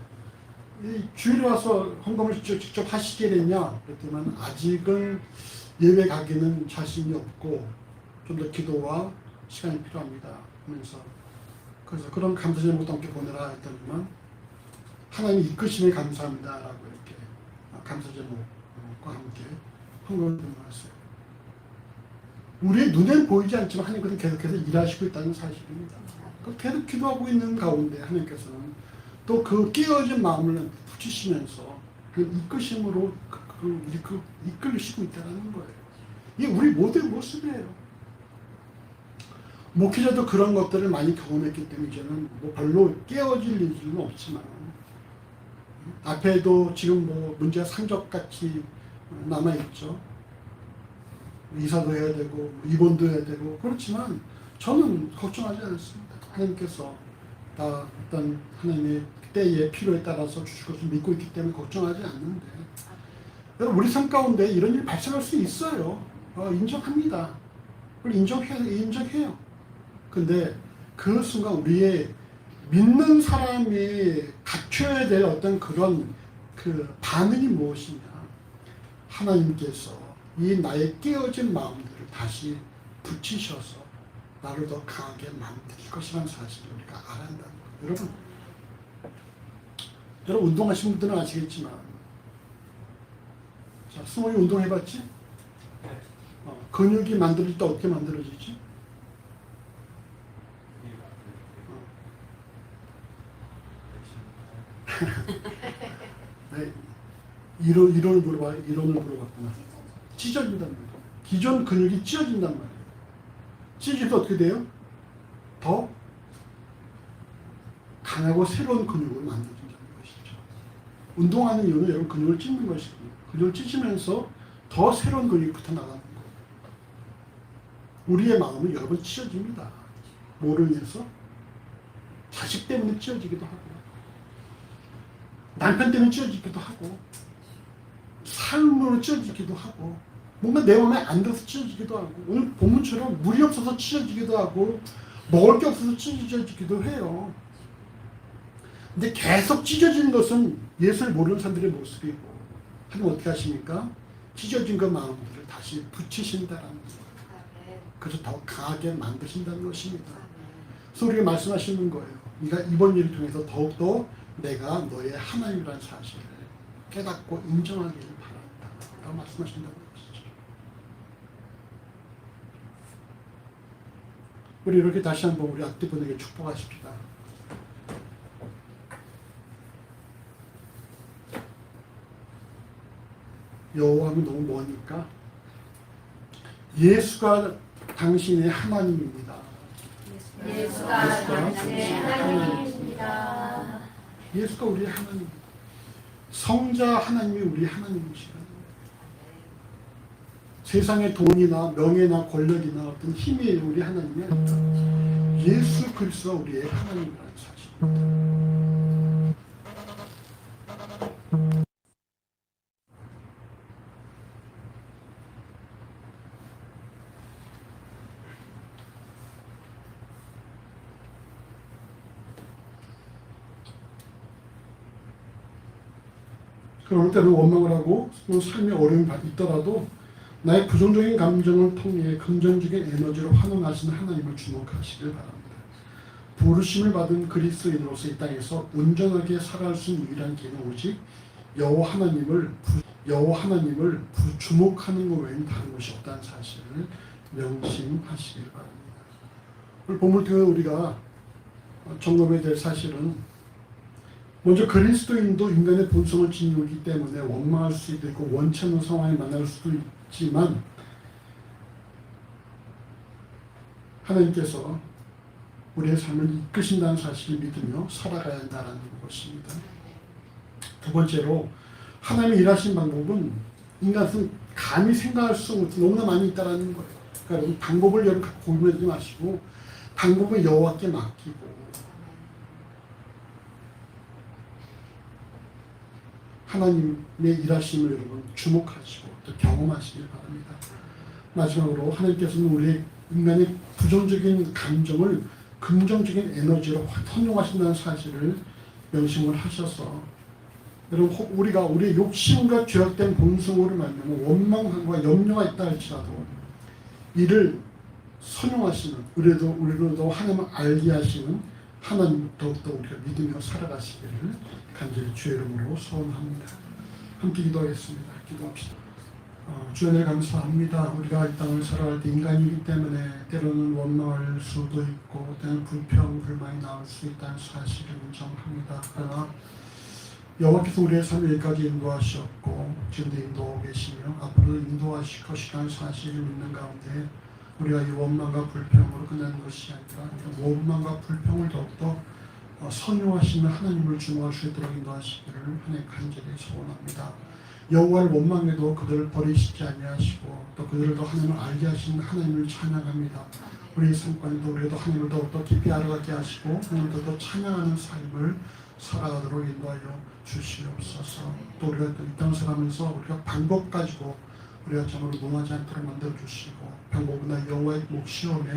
주일에 와서 헌금을 직접 하시게 됐냐 그랬더니 아직은 예배 가기는 자신이 없고 좀 더 기도와 시간이 필요합니다 하면서, 그래서 그런 감사 제목도 함께 보내라 했더니만 하나님 이끄심에 감사합니다 라고 이렇게 감사 제목과 함께 헌금을 드렸어요. 우리의 눈에 보이지 않지만 하나님께서 계속해서 일하시고 있다는 사실입니다. 계속 기도하고 있는 가운데 하나님께서는 또 그 깨어진 마음을 붙이시면서 그 이끄심으로 이끌리시고 있다는 거예요. 이게 우리 모두의 모습이에요. 목회자도 그런 것들을 많이 경험했기 때문에 이제는 뭐 별로 깨어질 일은 없지만, 앞에도 지금 뭐 문제가 산적같이 남아있죠. 이사도 해야 되고 입원도 해야 되고 그렇지만 저는 걱정하지 않습니다. 하나님께서 다 어떤 하나님의 때의 필요에 따라서 주실 것을 믿고 있기 때문에 걱정하지 않는데, 우리 삶 가운데 이런 일이 발생할 수 있어요. 인정합니다. 그걸 인정해요. 근데 그 순간 우리의 믿는 사람이 갖춰야 될 어떤 그런 그 반응이 무엇이냐. 하나님께서 이 나의 깨어진 마음들을 다시 붙이셔서 나를 더 강하게 만들 것이라는 사실을 우리가 알아야 한다는 거예요. 여러분 운동하신 분들은 아시겠지만, 자, 승호이 운동해봤지? 근육이 만들어질 때 어떻게 만들어지지? 네, 이론을 물어봤구나. 찢어진단 말이에요. 기존 근육이 찢어진단 말이에요. 찢어질 때 어떻게 돼요? 더 강하고 새로운 근육을 만들어준다는 것이죠. 운동하는 이유는 여러분 근육을 찢는 것이거든요. 근육을 찢으면서 더 새로운 근육이 붙어나가는 거예요. 우리의 마음은 여러 번 찢어집니다. 뭐를 위해서? 자식 때문에 찢어지기도 하고, 남편 때문에 찢어지기도 하고, 삶으로 찢어지기도 하고, 뭔가 내 마음에 안 들어서 찢어지기도 하고, 오늘 본문처럼 물이 없어서 찢어지기도 하고, 먹을 게 없어서 찢어지기도 해요. 근데 계속 찢어지는 것은 예수를 모르는 사람들의 모습이고, 하나님 어떻게 하십니까? 찢어진 그 마음들을 다시 붙이신다라는 거예요. 그래서 더 강하게 만드신다는 것입니다. 그래서 우리가 말씀하시는 거예요. 네가 이번 일을 통해서 더욱더 내가 너의 하나님이라는 사실을 깨닫고 인정하기를 바란다 라고 말씀하신다는 것이죠. 우리 이렇게 다시 한번 우리 앞뒤분에게 축복하십시다. 여호와는 너무 머니까 예수가 당신의 하나님입니다. 예수가 당신의 하나님입니다. 예수가 우리의 하나님입니다. 성자 하나님이 우리의 하나님이시거든요. 세상의 돈이나 명예나 권력이나 어떤 힘이 우리 하나님이 아니라 예수 그리스도가 우리의 하나님이라는 사실입니다. 그럴 때는 원망을 하고 삶의 어려움이 있더라도 나의 부정적인 감정을 통해 긍정적인 에너지로 환원하시는 하나님을 주목하시길 바랍니다. 부르심을 받은 그리스도인으로서 이 땅에서 온전하게 살아갈 수 있는 유일한 길은 오직 여호와 하나님을 주목하는 것 외에는 다른 것이 없다는 사실을 명심하시길 바랍니다. 오늘 본문을 통해 우리가 점검해야 될 사실은 먼저 그리스도인도 인간의 본성을 지니고 있기 때문에 원망할 수도 있고 원치 않는 상황에 만날 수도 있지만 하나님께서 우리의 삶을 이끄신다는 사실을 믿으며 살아가야 한다는 것입니다. 두 번째로 하나님의 일하신 방법은 인간은 감히 생각할 수 없는 너무나 많이 있다는 거예요. 그러니까 방법을 여러분 고민하지 마시고 방법은 여호와께 맡기고 하나님의 일하심을 여러분 주목하시고 또 경험하시길 바랍니다. 마지막으로 하나님께서는 우리 인간의 부정적인 감정을 긍정적인 에너지로 활용하신다는 사실을 명심을 하셔서 여러분 우리가 우리의 욕심과 죄악된 본성으로 말미암아 원망과 염려가 있다 할지라도 이를 선용하시는 우리도 하나님을 알게 하시는 하나님 더욱더 우리가 믿으며 살아가시기를 간절히 주의 이름으로 소원합니다. 함께 기도하겠습니다. 기도합시다. 주여 감사합니다. 우리가 이 땅을 살아갈 때 인간이기 때문에 때로는 원망할 수도 있고 때로는 불평, 불만이 나올 수 있다는 사실을 인정합니다. 그러나 여호와께서 우리의 삶을 여기까지 인도하셨고 지금도 인도하고 계시며 앞으로도 인도하실 것이라는 사실을 믿는 가운데 우리가 이 원망과 불평으로 끝나는 것이 아니라 원망과 불평을 더욱더 선용하시는 하나님을 주목할 수 있도록 인도하시기를 하나님 간절히 소원합니다. 여호와를 원망해도 그들을 버리시지 아니하시고 또 그들을 더 하나님을 알게 하시는 하나님을 찬양합니다. 우리의 삶관에도 우리도 하나님을 더욱더 깊이 알아가게 하시고 하나님을 더 찬양하는 삶을 살아가도록 인도하여 주시옵소서. 또 우리가 이 땅을 살아가면서 우리가 방법 가지고 우리가 참으로 논하지 않도록 만들어 주시고 방법보다 여호와의 몫시험에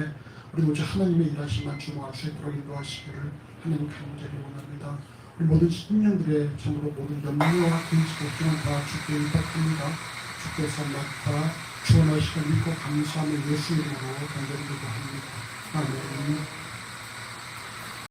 우리 오직 하나님의 일하심만 주목할 수 있도록 인도하시기를 하나님 간절히 원합니다. 우리 모든 신령들의 참으로 모든 염려와 근심 걱정을 다 주께 의탁합니다. 주께서 맡아 주원하시고 믿고 감사하며 예수 이름으로 간절히 기도합니다. 아멘.